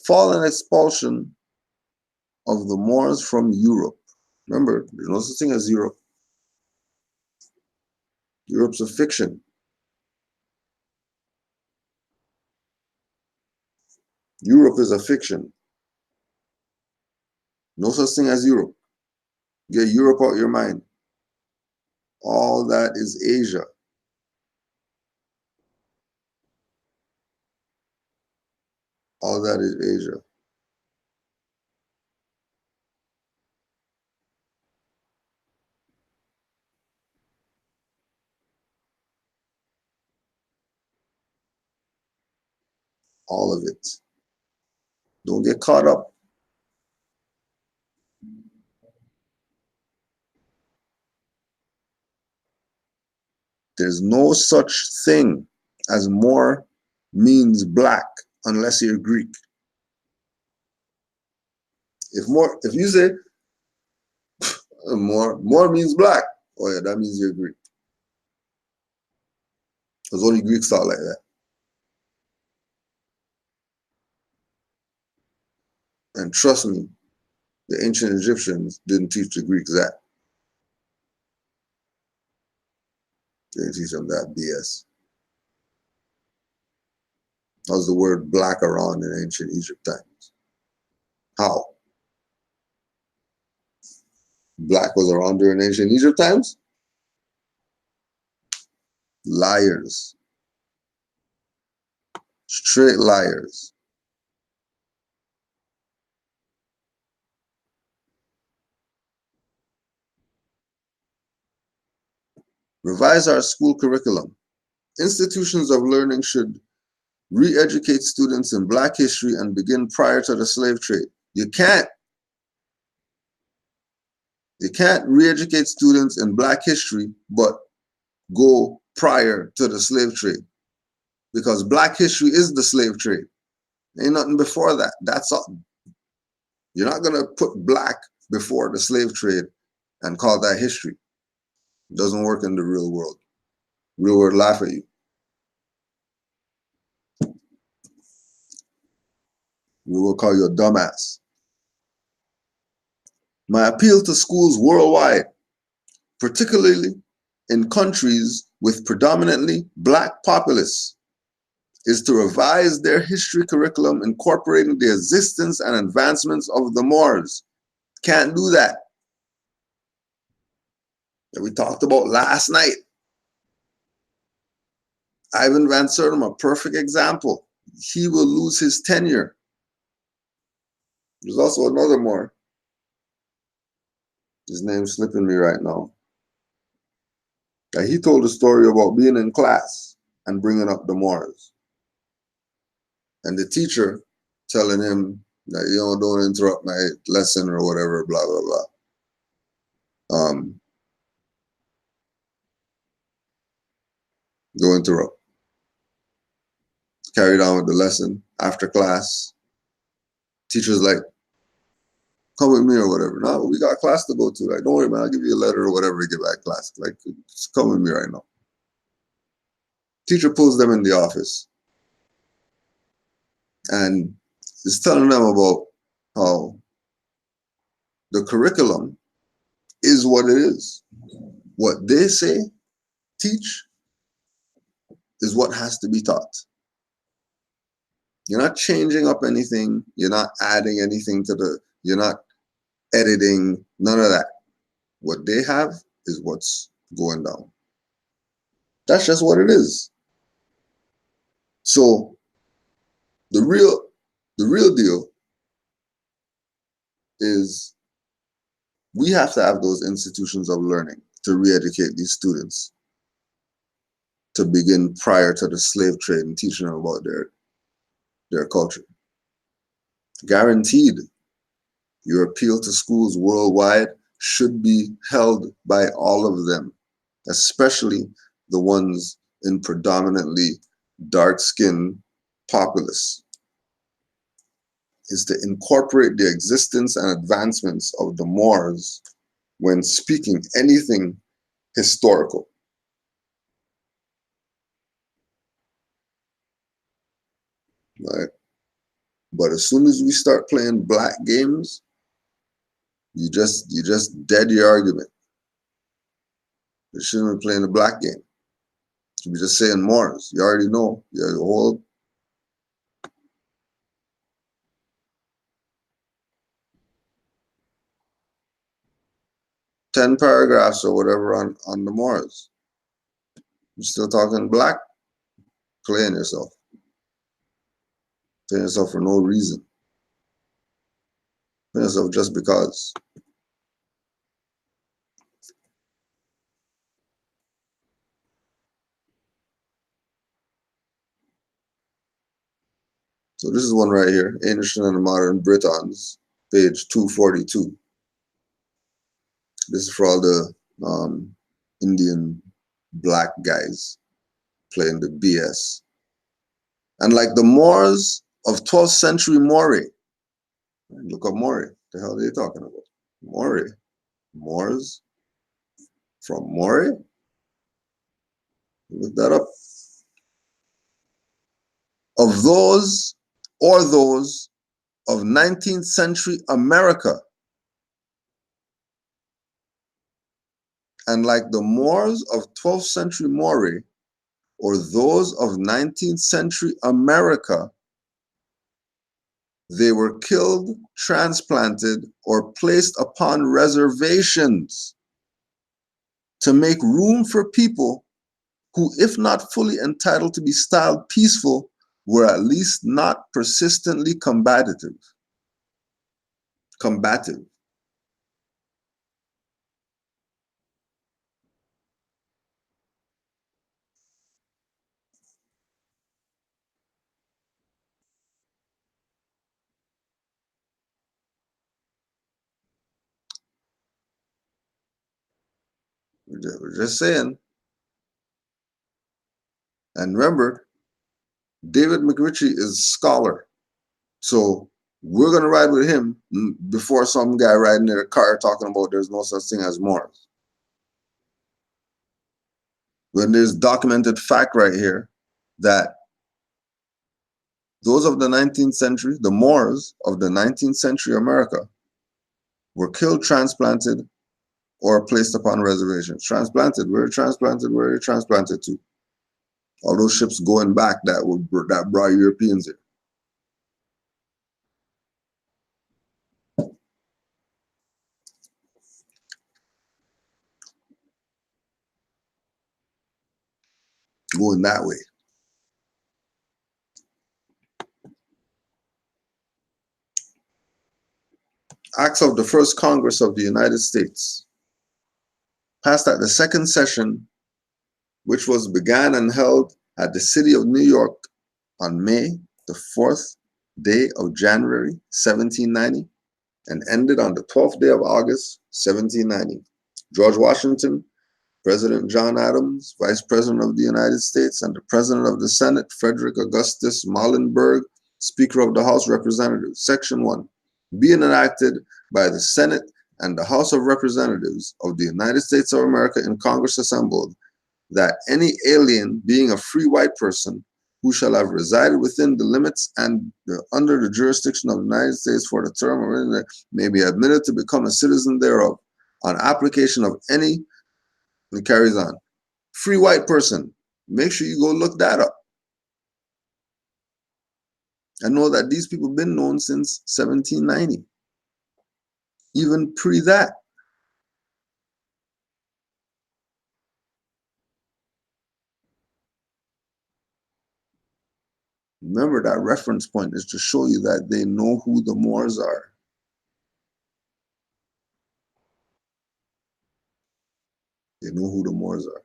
Fall and expulsion of the Moors from Europe. Remember, there's no such thing as Europe. Europe's a fiction. Europe is a fiction. No such thing as Europe. Get Europe out your mind. All that is Asia. All that is Asia. All of it. Don't get caught up. There's no such thing as Moor means black unless you're Greek. If you say Moor means black, oh yeah, that means you're Greek. Because only Greeks thought like that. And trust me, the ancient Egyptians didn't teach the Greeks that. They didn't teach them that BS. How's the word black around in ancient Egypt times? How? Black was around during ancient Egypt times? Liars. Straight liars. Revise our school curriculum. Institutions of learning should re-educate students in black history and begin prior to the slave trade. You can't re-educate students in black history, but go prior to the slave trade. Because black history is the slave trade. Ain't nothing before that. That's all. You're not gonna put black before the slave trade and call that history. It doesn't work in the real world. Real world laugh at you. We will call you a dumbass. My appeal to schools worldwide, particularly in countries with predominantly black populace, is to revise their history curriculum incorporating the existence and advancements of the Moors. Can't do that. That we talked about last night. Ivan Van Sertima, a perfect example. He will lose his tenure. There's also another Moor. His name's slipping me right now. He told a story about being in class and bringing up the Moors. And the teacher telling him that, you know, don't interrupt my lesson or whatever, blah, blah, blah. Don't interrupt. Carried on with the lesson. After class, teacher's like, come with me or whatever. No, we got class to go to. Like, don't worry, man, I'll give you a letter or whatever to get back to class. Like, just come with me right now. Teacher pulls them in the office and is telling them about how the curriculum is what it is. What they say, teach, is what has to be taught. You're not changing up anything. You're not adding anything to you're not editing, none of that. What they have is what's going down. That's just what it is. So the real deal is we have to have those institutions of learning to re-educate these students to begin prior to the slave trade and teaching them about their culture. Guaranteed, your appeal to schools worldwide should be held by all of them, especially the ones in predominantly dark-skinned populace, is to incorporate the existence and advancements of the Moors when speaking anything historical. Right? But as soon as we start playing black games, you just dead your argument. You shouldn't be playing a black game. You should be just saying Moors. You already know. You have a whole 10 paragraphs or whatever on the Moors. You're still talking black, playing yourself. Playing yourself for no reason. Playing yourself just because. So this is one right here, Ancient and Modern Britons, page 242. This is for all the Indian black guys playing the BS. And like the Moors of 12th century Mori, look up Mori, the hell are they talking about? Mori, Moors from Mori? Look that up. Of those of 19th century America. And like the Moors of 12th century Mori, or those of 19th century America, they were killed, transplanted, or placed upon reservations to make room for people who, if not fully entitled to be styled peaceful, were at least not persistently combative. We're just saying. And remember, David McRitchie is a scholar. So we're going to ride with him before some guy riding in a car talking about there's no such thing as Moors. When there's documented fact right here that those of the 19th century, the Moors of the 19th century America, were killed, transplanted, or placed upon reservations. Transplanted, where are you transplanted to? All those ships going back that brought Europeans here. Going that way. Acts of the First Congress of the United States, passed at the second session, which was began and held at the city of New York on May the 4th, day of January 1790 and ended on the 12th day of August 1790. George Washington, President John Adams, Vice President of the United States, and the President of the Senate, Frederick Augustus Muhlenberg, Speaker of the House of Representatives. Section 1. Being enacted by the Senate and the House of Representatives of the United States of America in Congress assembled, that any alien being a free white person who shall have resided within the limits and under the jurisdiction of the United States for the term of may be admitted to become a citizen thereof on application of any. It carries on. Free white person. Make sure you go look that up. I know that these people have been known since 1790. Even pre that. Remember, that reference point is to show you that they know who the Moors are. They know who the Moors are.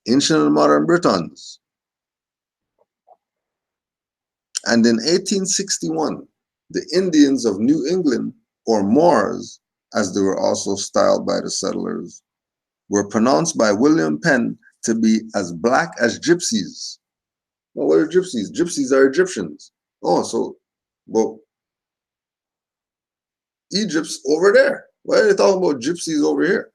Ancient and modern Britons. And in 1861, the Indians of New England, or Moors, as they were also styled by the settlers, were pronounced by William Penn to be as black as gypsies. Well, what are gypsies? Gypsies are Egyptians. Oh, so, well, Egypt's over there. Why are they talking about gypsies over here?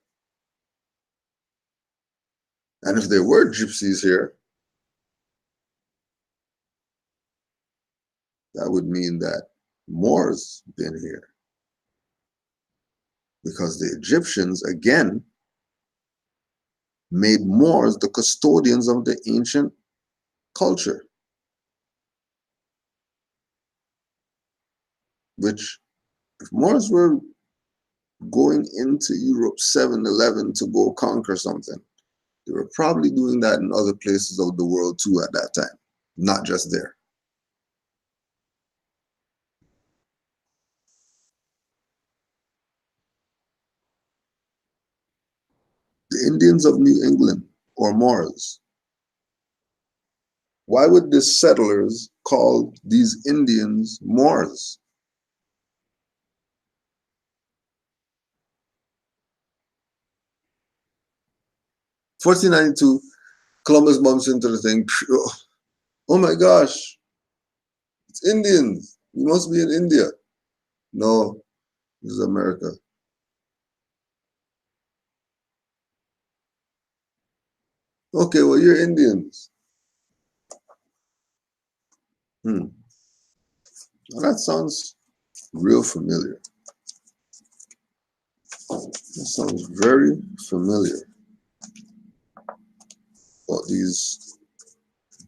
And if there were gypsies here, that would mean that Moors been here. Because the Egyptians, again, made Moors the custodians of the ancient culture. Which, if Moors were going into Europe 7-11 to go conquer something, they were probably doing that in other places of the world too at that time, not just there. The Indians of New England, or Moors. Why would the settlers call these Indians Moors? In 1492, Columbus bumps into the thing. Oh my gosh, it's Indians. You must be in India. No, this is America. Okay, well, you're Indians. Well, that sounds real familiar. That sounds very familiar. About these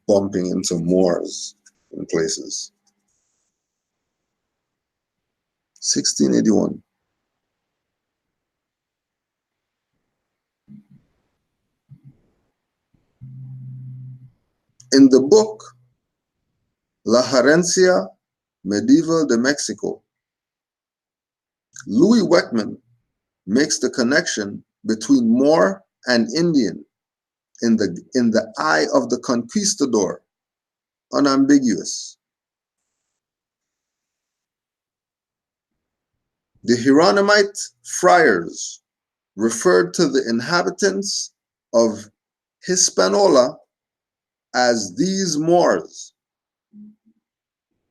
bumping into Moors in places. 1681. In the book La Herencia Medieval de Mexico, Louis Weckman makes the connection between Moor and Indian in the eye of the conquistador, unambiguous. The Hieronymite friars referred to the inhabitants of Hispaniola as these Moors.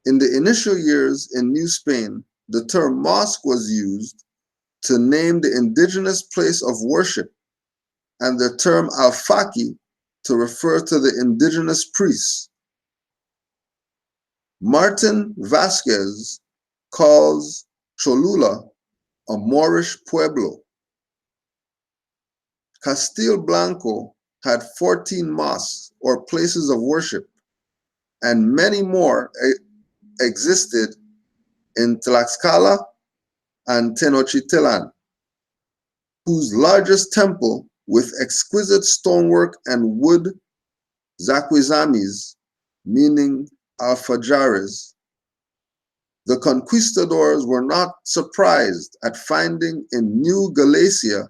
In the initial years in New Spain, the term mosque was used to name the indigenous place of worship, and the term alfaqui to refer to the indigenous priests. Martin Vasquez calls Cholula a Moorish pueblo. Castil Blanco had 14 mosques or places of worship, and many more existed in Tlaxcala and Tenochtitlan, whose largest temple with exquisite stonework and wood zaquizamis, meaning alfajares. The conquistadors were not surprised at finding in New Galicia,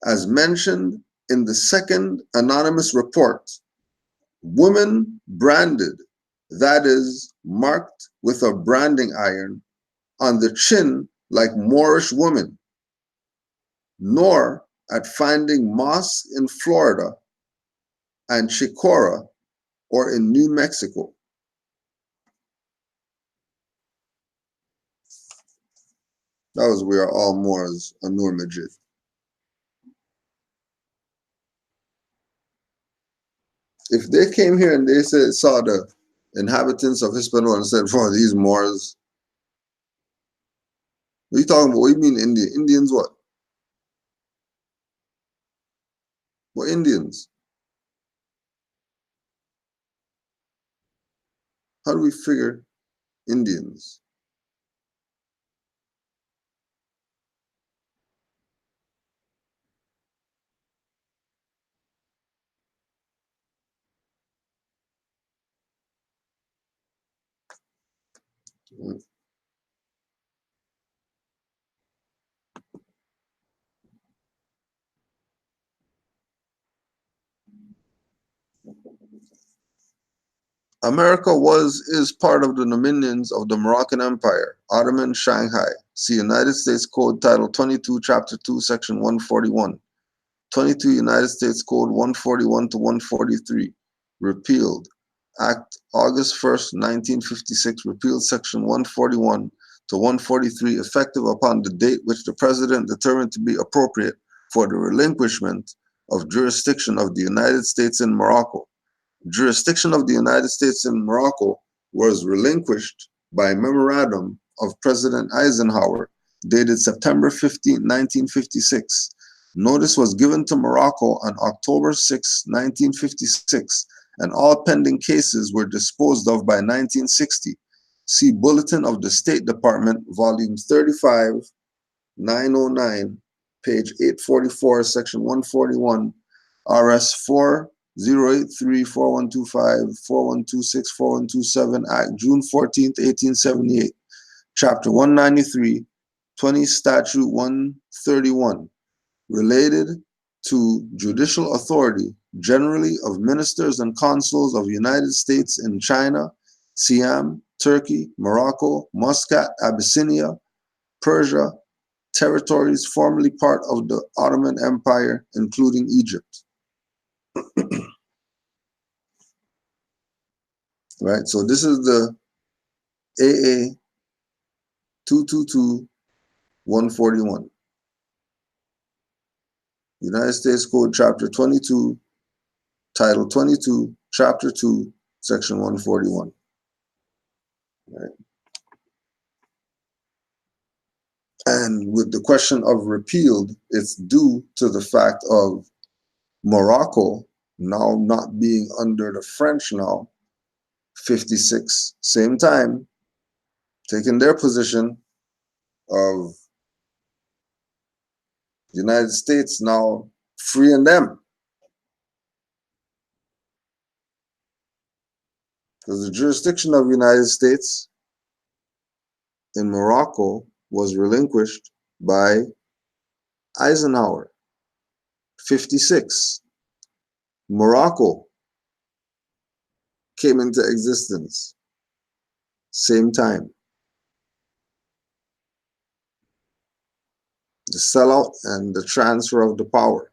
as mentioned in the second anonymous report, women branded, that is, marked with a branding iron on the chin like Moorish women, nor at finding mosques in Florida and Chicora or in New Mexico. That was We Are All Moors, Anur Majid. If they came here and they saw the inhabitants of Hispaniola and said, "For these Moors," what are you talking about? What do you mean Indian? Indians what? What Indians? How do we figure Indians? America is part of the dominions of the Moroccan Empire, Ottoman Shanghai. See United States Code Title 22, Chapter 2, Section 141. 22 United States Code 141 to 143. Repealed. Act August 1st, 1956. Repealed Section 141 to 143, effective upon the date which the President determined to be appropriate for the relinquishment of jurisdiction of the United States in Morocco. Jurisdiction of the United States in Morocco was relinquished by memorandum of President Eisenhower, dated September 15, 1956. Notice was given to Morocco on October 6, 1956, and all pending cases were disposed of by 1960. See Bulletin of the State Department, Volume 35, 909, page 844, Section 141, RS 4. 083 4125 4126 4127, Act June 14, 1878, Chapter 193, 20 Statute 131, related to judicial authority, generally of ministers and consuls of United States in China, Siam, Turkey, Morocco, Muscat, Abyssinia, Persia, territories formerly part of the Ottoman Empire, including Egypt. Right, so this is the AA 222-141. United States Code Chapter 22, Title 22, Chapter 2, Section 141. Right. And with the question of repealed, it's due to the fact of Morocco now not being under the French now, 56, same time, taking their position of the United States now freeing them. Because the jurisdiction of the United States in Morocco was relinquished by Eisenhower, 56. Morocco came into existence, same time. The sellout and the transfer of the power.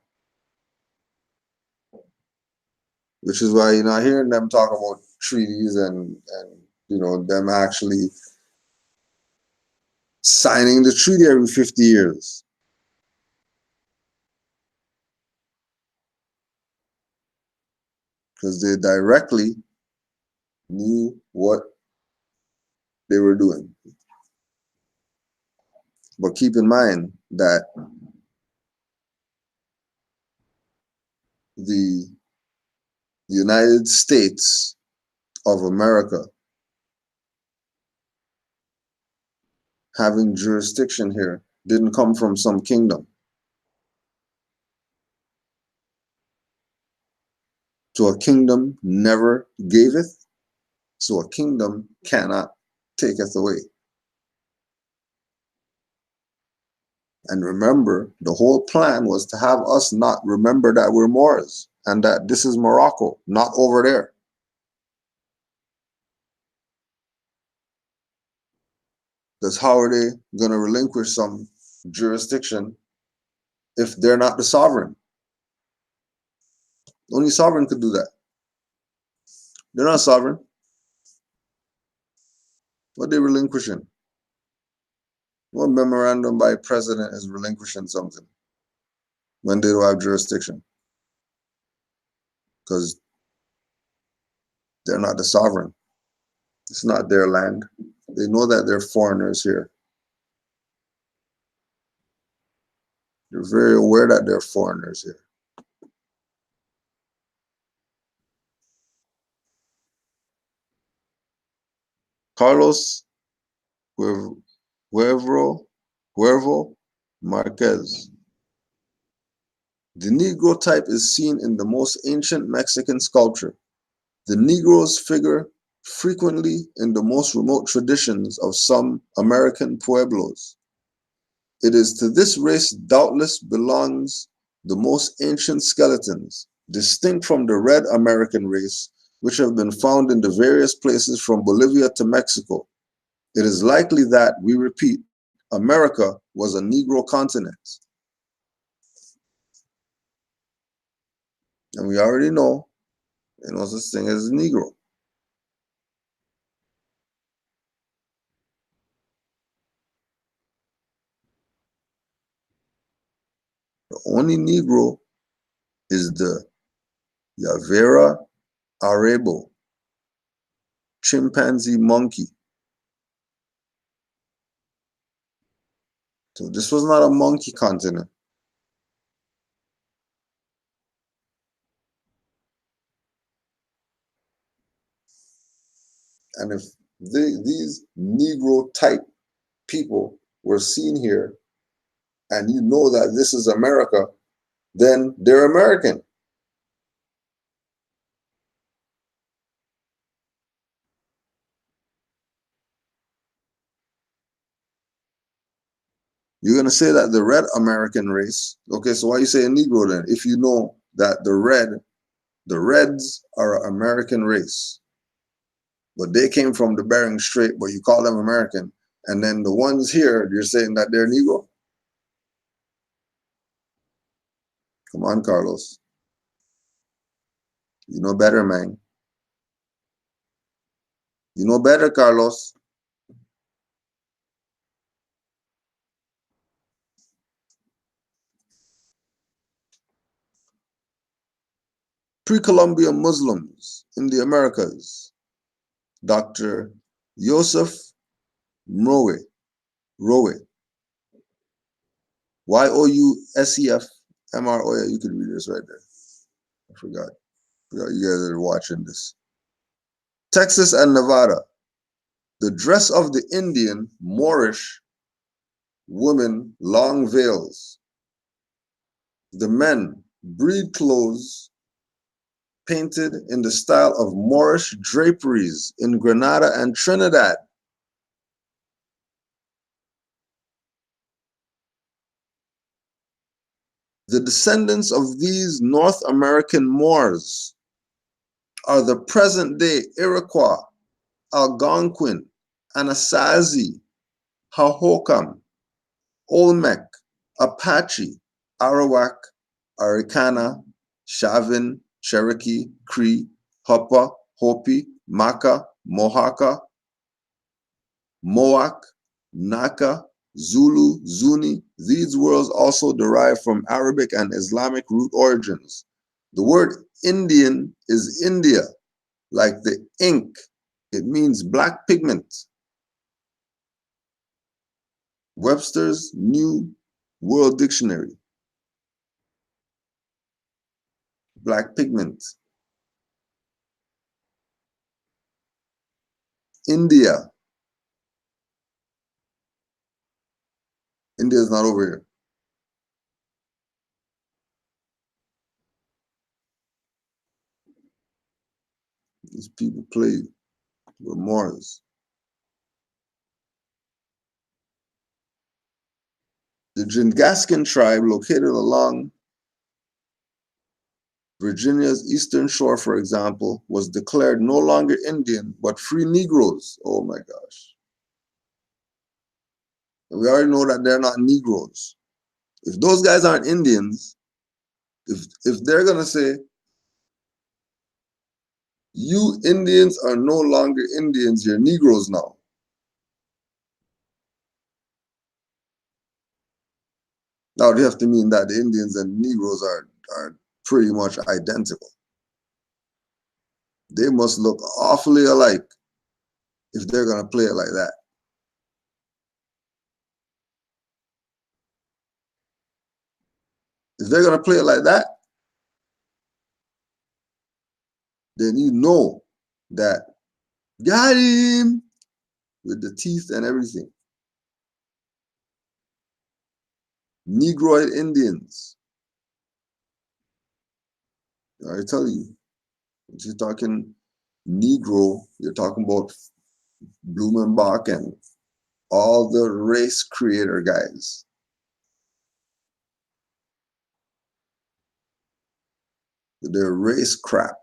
Which is why you're not hearing them talk about treaties and them actually signing the treaty every 50 years. Because they directly knew what they were doing. But keep in mind that the United States of America having jurisdiction here didn't come from some kingdom. To a kingdom never gaveth, so a kingdom cannot taketh away. And remember, the whole plan was to have us not remember that we're Moors and that this is Morocco, not over there. Because how are they going to relinquish some jurisdiction if they're not the sovereign? Only sovereign could do that. They're not sovereign. What are they relinquishing? What memorandum by president is relinquishing something when they don't have jurisdiction? Because they're not the sovereign. It's not their land. They know that they're foreigners here. They're very aware that they're foreigners here. Carlos Cuervo Marquez. The Negro type is seen in the most ancient Mexican sculpture. The Negroes figure frequently in the most remote traditions of some American pueblos. It is to this race doubtless belongs the most ancient skeletons, distinct from the red American race, which have been found in the various places from Bolivia to Mexico. It is likely that, we repeat, America was a Negro continent. And we already know there was no such thing as a Negro. The only Negro is the Yavera Arebo, chimpanzee monkey. So this was not a monkey continent. And if these Negro type people were seen here, and you know that this is America, then they're American. You're going to say that the red American race, okay, so why you say a Negro then? If you know that the Reds are an American race, but they came from the Bering Strait, but you call them American. And then the ones here, you're saying that they're Negro? Come on, Carlos. You know better, man. You know better, Carlos. Pre-Columbian Muslims in the Americas. Dr. Yosef Mrowe. Yousef-Mroe. You could read this right there. I forgot you guys are watching this. Texas and Nevada. The dress of the Indian, Moorish women, long veils. The men, breed clothes painted in the style of Moorish draperies in Grenada and Trinidad. The descendants of these North American Moors are the present-day Iroquois, Algonquin, Anasazi, Hohokam, Olmec, Apache, Arawak, Arikana, Chavin, Cherokee, Cree, Hoppa, Hopi, Maka, Mohaka, Moak, Naka, Zulu, Zuni. These words also derive from Arabic and Islamic root origins. The word Indian is India, like the ink. It means black pigment. Webster's New World Dictionary. Black pigment. India. India is not over here. These people play with Moors. The Jingaskin tribe, located along Virginia's eastern shore, for example, was declared no longer Indian, but free Negroes. Oh my gosh. We already know that they're not Negroes. If those guys aren't Indians, if they're going to say, you Indians are no longer Indians, you're Negroes now. Now they have to mean that the Indians and Negroes are pretty much identical. They must look awfully alike if they're going to play it like that. If they're going to play it like that, then you know that got him with the teeth and everything. Negroid Indians. I tell you, if you're talking Negro, you're talking about Blumenbach and all the race creator guys. With their race crap.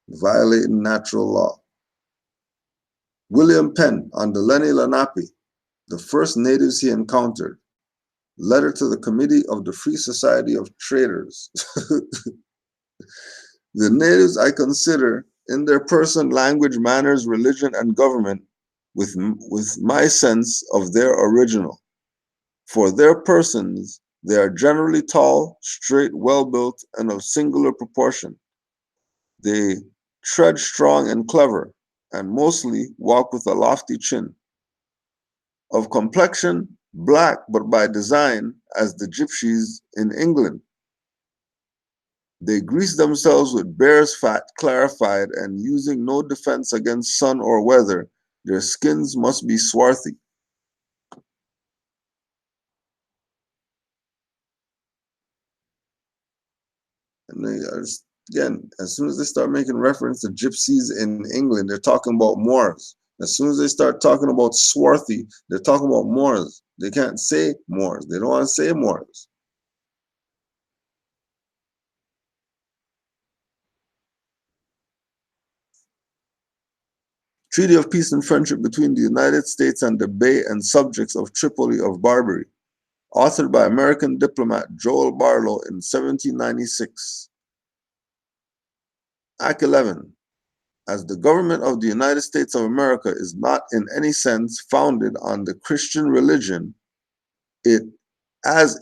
Violating natural law. William Penn on the Lenni Lenape, the first natives he encountered. Letter to the Committee of the Free Society of Traders. The natives I consider in their person, language, manners, religion, and government with my sense of their original. For their persons, they are generally tall, straight, well-built, and of singular proportion. They tread strong and clever, and mostly walk with a lofty chin. Of complexion, black, but by design, as the gypsies in England. They grease themselves with bear's fat clarified, and using no defense against sun or weather, their skins must be swarthy. And they are, again, as soon as they start making reference to gypsies in England, they're talking about Moors. As soon as they start talking about swarthy, they're talking about Moors. They can't say Moors. They don't want to say Moors. Treaty of Peace and Friendship between the United States and the Bey and subjects of Tripoli of Barbary, authored by American diplomat Joel Barlow in 1796. Act 11. As the government of the United States of America is not in any sense founded on the Christian religion, it has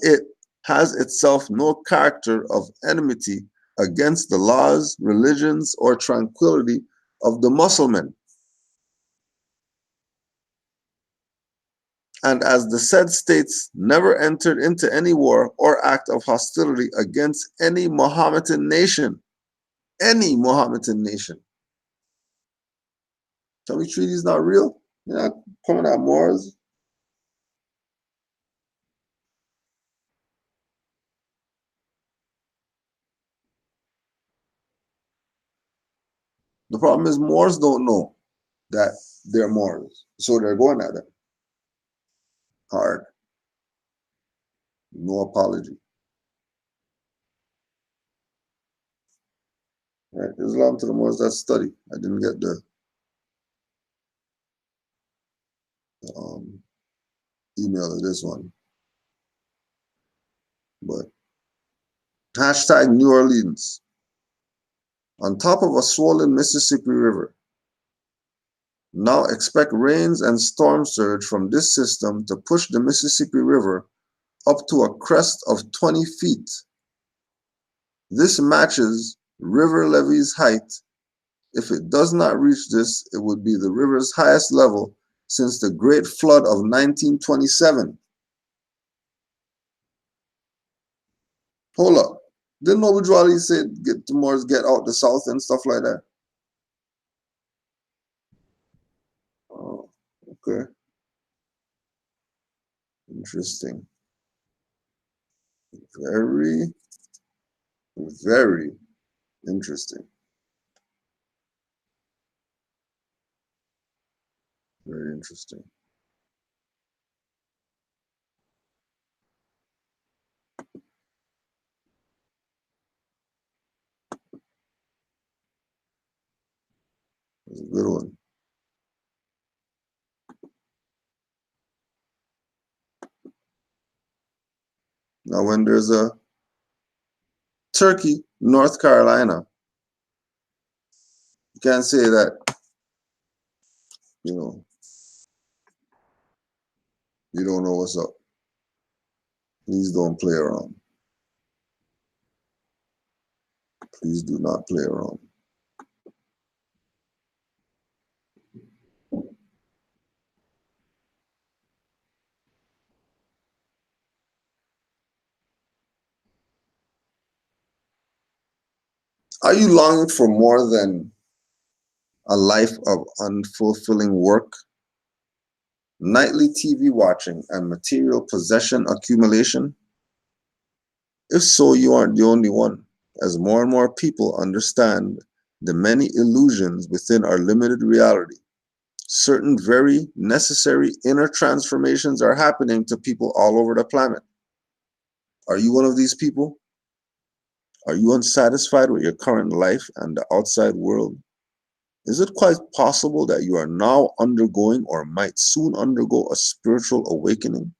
itself no character of enmity against the laws, religions, or tranquility of the Mussulman. And as the said states never entered into any war or act of hostility against any Mohammedan nation. Any Mohammedan nation. Tell me treaty is not real? You're not coming at Moors? The problem is Moors don't know that they're Moors. So they're going at them. Hard. No apology. Right? Islam to the Moors, that's study. I didn't get the email of this one. But hashtag New Orleans. On top of a swollen Mississippi River. Now expect rains and storm surge from this system to push the Mississippi River up to a crest of 20 feet. This matches river levee's height. If it does not reach this, it would be the river's highest level since the Great Flood of 1927. Hold up. Didn't Obijwali say get the Moors get out the south and stuff like that? Oh, okay. Interesting. Very, very interesting. Very interesting. Now, when there's a Turkey, North Carolina, you can't say that, you know, you don't know what's up. Please don't play around. Please do not play around. Are you longing for more than a life of unfulfilling work, nightly TV watching, and material possession accumulation? If so, you aren't the only one, as more and more people understand the many illusions within our limited reality. Certain very necessary inner transformations are happening to people all over the planet. Are you one of these people? Are you unsatisfied with your current life and the outside world? Is it quite possible that you are now undergoing or might soon undergo a spiritual awakening?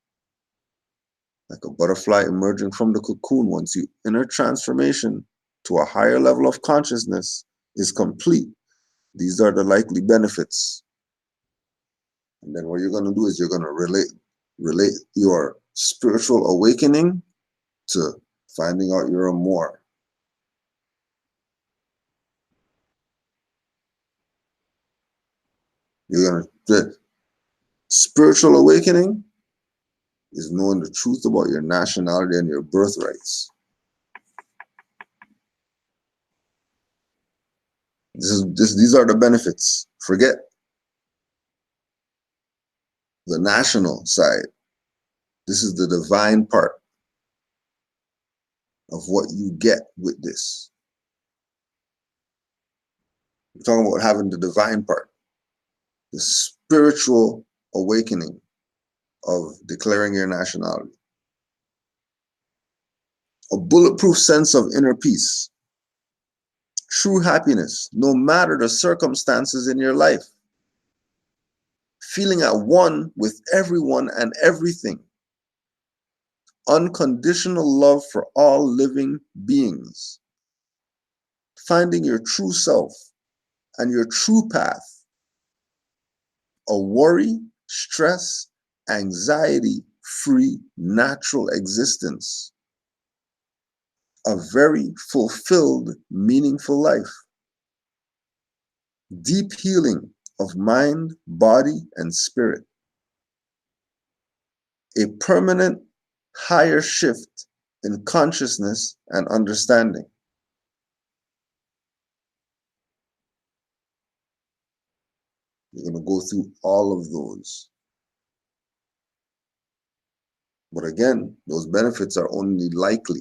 Like a butterfly emerging from the cocoon, once your inner transformation to a higher level of consciousness is complete, these are the likely benefits. And then what you're going to do is you're going to relate your spiritual awakening to finding out you're a more. The spiritual awakening is knowing the truth about your nationality and your birthrights. These are the benefits. Forget the national side. This is the divine part of what you get with this. We're talking about having the divine part, the spiritual awakening of declaring your nationality. A bulletproof sense of inner peace, true happiness, no matter the circumstances in your life. Feeling at one with everyone and everything. Unconditional love for all living beings. Finding your true self and your true path. A worry, stress, anxiety-free natural existence. A very fulfilled, meaningful life. Deep healing of mind, body, and spirit. A permanent higher shift in consciousness and understanding. You're going to go through all of those. But again, those benefits are only likely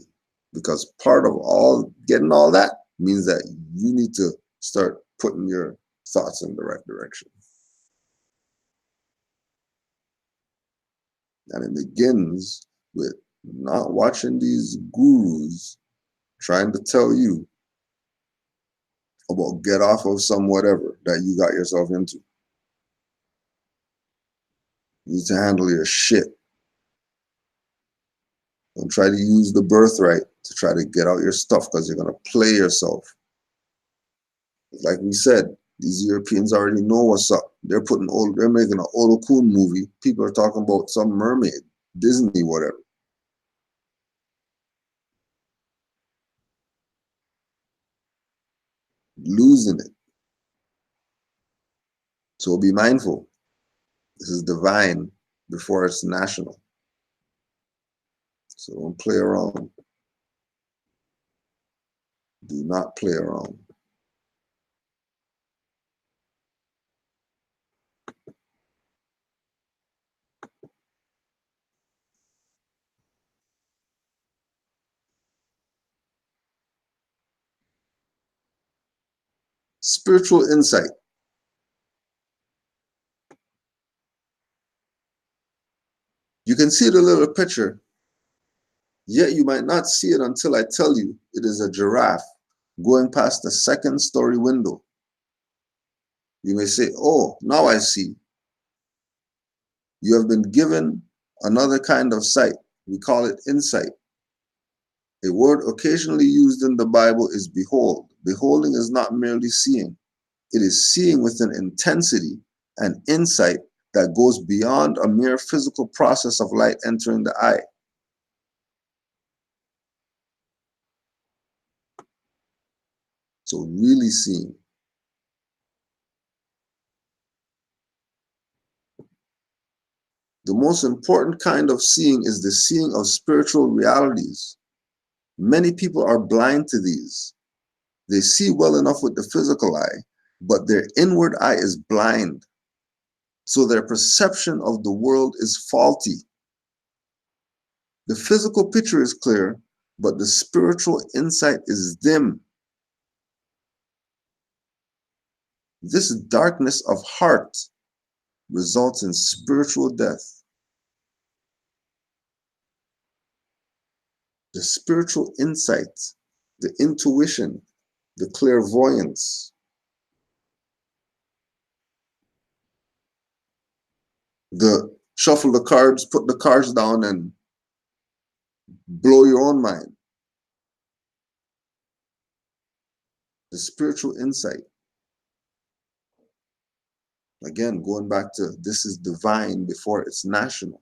because part of getting all that means that you need to start putting your thoughts in the right direction. And it begins with not watching these gurus trying to tell you about get off of some whatever that you got yourself into. You need to handle your shit. Don't try to use the birthright to try to get out your stuff because you're going to play yourself. Like we said, these Europeans already know what's up. They're making an Olokun movie. People are talking about some mermaid, Disney, whatever. Losing it. So be mindful. This is divine before it's national. So don't play around. Do not play around. Spiritual insight. You can see the little picture, yet you might not see it until I tell you it is a giraffe going past the second-story window. You may say, oh, now I see. You have been given another kind of sight. We call it insight. A word occasionally used in the Bible is behold. Beholding is not merely seeing. It is seeing with an intensity and insight that goes beyond a mere physical process of light entering the eye. So really seeing. The most important kind of seeing is the seeing of spiritual realities. Many people are blind to these. They see well enough with the physical eye, but their inward eye is blind. So their perception of the world is faulty. The physical picture is clear, but the spiritual insight is dim. This darkness of heart results in spiritual death. The spiritual insight, the intuition, the clairvoyance, the shuffle the cards, put the cards down and blow your own mind. The spiritual insight. Again, going back to this is divine before it's national.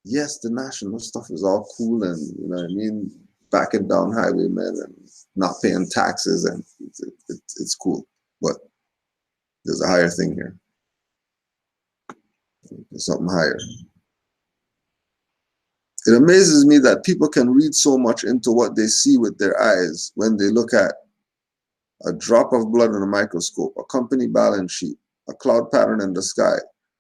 Yes, the national stuff is all cool and, you know what I mean, backing down highwaymen and not paying taxes, and it's cool. But there's a higher thing here. There's something higher. It amazes me that people can read so much into what they see with their eyes when they look at a drop of blood in a microscope, a company balance sheet, a cloud pattern in the sky,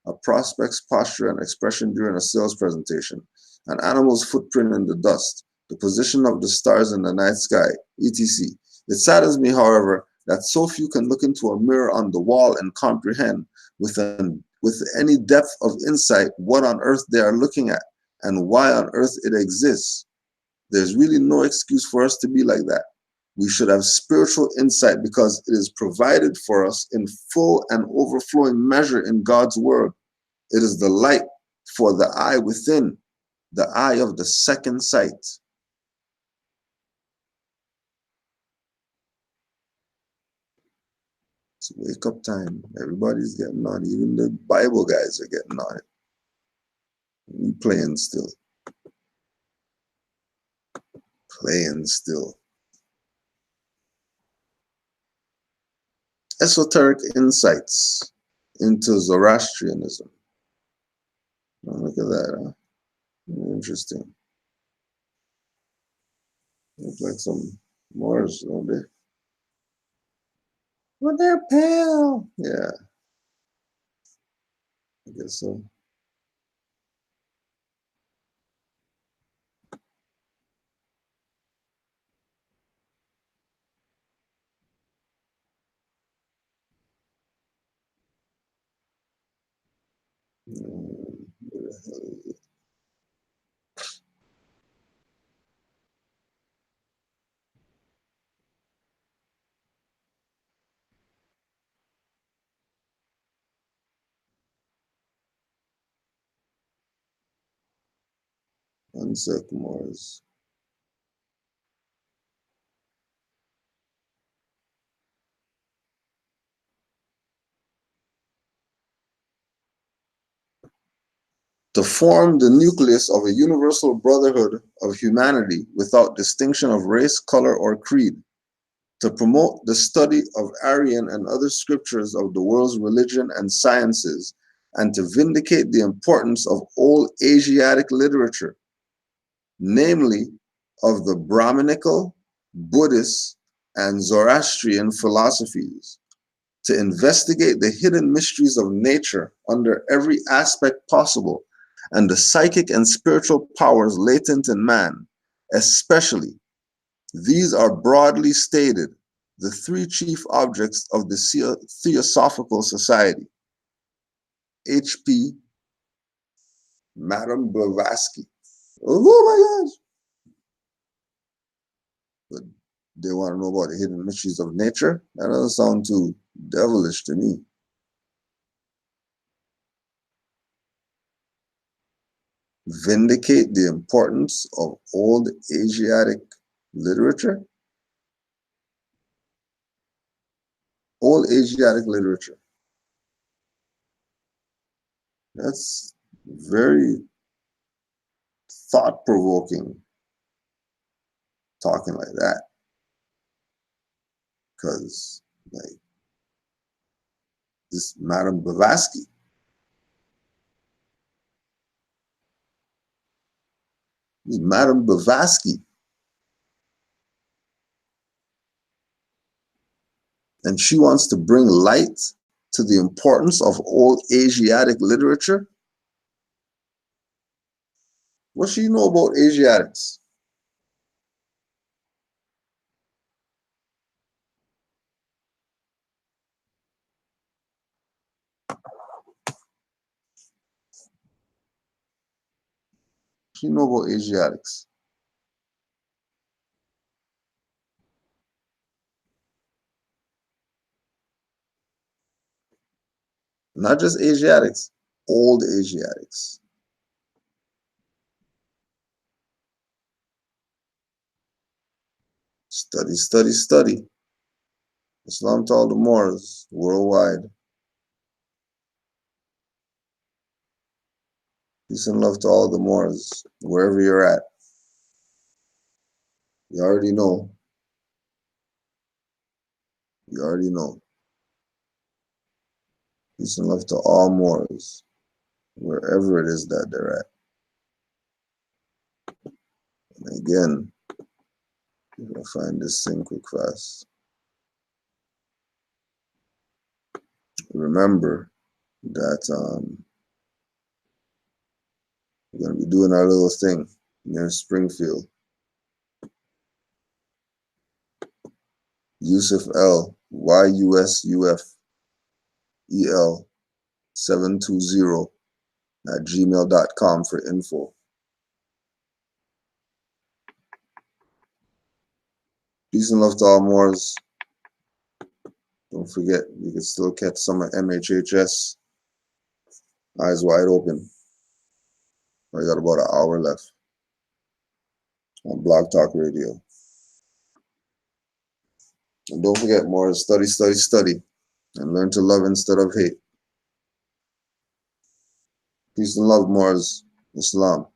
a prospect's posture and expression during a sales presentation, an animal's footprint in the dust, the position of the stars in the night sky, etc. It saddens me, however, that so few can look into a mirror on the wall and comprehend with any depth of insight what on earth they are looking at and why on earth it exists. There's really no excuse for us to be like that. We should have spiritual insight because it is provided for us in full and overflowing measure in God's word. It is the light for the eye within, the eye of the second sight. It's wake up time. Everybody's getting on. Even the Bible guys are getting on it. We playing still. Playing still. Esoteric insights into Zoroastrianism. Oh, look at that, huh? Interesting. Looks like some Moors, don't they? Well, they're pale. Yeah, I guess so. One sec, Moors. To form the nucleus of a universal brotherhood of humanity without distinction of race, color, or creed. To promote the study of Aryan and other scriptures of the world's religion and sciences, and to vindicate the importance of old Asiatic literature, namely of the Brahminical, Buddhist, and Zoroastrian philosophies, to investigate the hidden mysteries of nature under every aspect possible, and the psychic and spiritual powers latent in man, especially. These are broadly stated the three chief objects of the Theosophical Society. H.P. Madame Blavatsky. Oh my gosh! But they want to know about the hidden mysteries of nature? That doesn't sound too devilish to me. vindicate the importance of old Asiatic literature? Old Asiatic literature. That's very thought-provoking, talking like that. Because, like, this Madame Blavatsky, and she wants to bring light to the importance of old Asiatic literature. What do you know about Asiatics? What do you know about Asiatics? Not just Asiatics, old Asiatics. Study, study, study. Islam to all the Moors worldwide. Peace and love to all the Moors, wherever you're at. You already know. You already know. Peace and love to all Moors, wherever it is that they're at. And again, I'm gonna find this thing quick fast. Remember that we're gonna be doing our little thing near Springfield. Yusuf L, YUSUFEL 720 at gmail.com for info. Peace and love to all Moors. Don't forget, you can still catch some at MHHS. Eyes wide open. I got about an hour left on Blog Talk Radio. And don't forget, Moors, study, study, study, and learn to love instead of hate. Peace and love, Moors. Islam.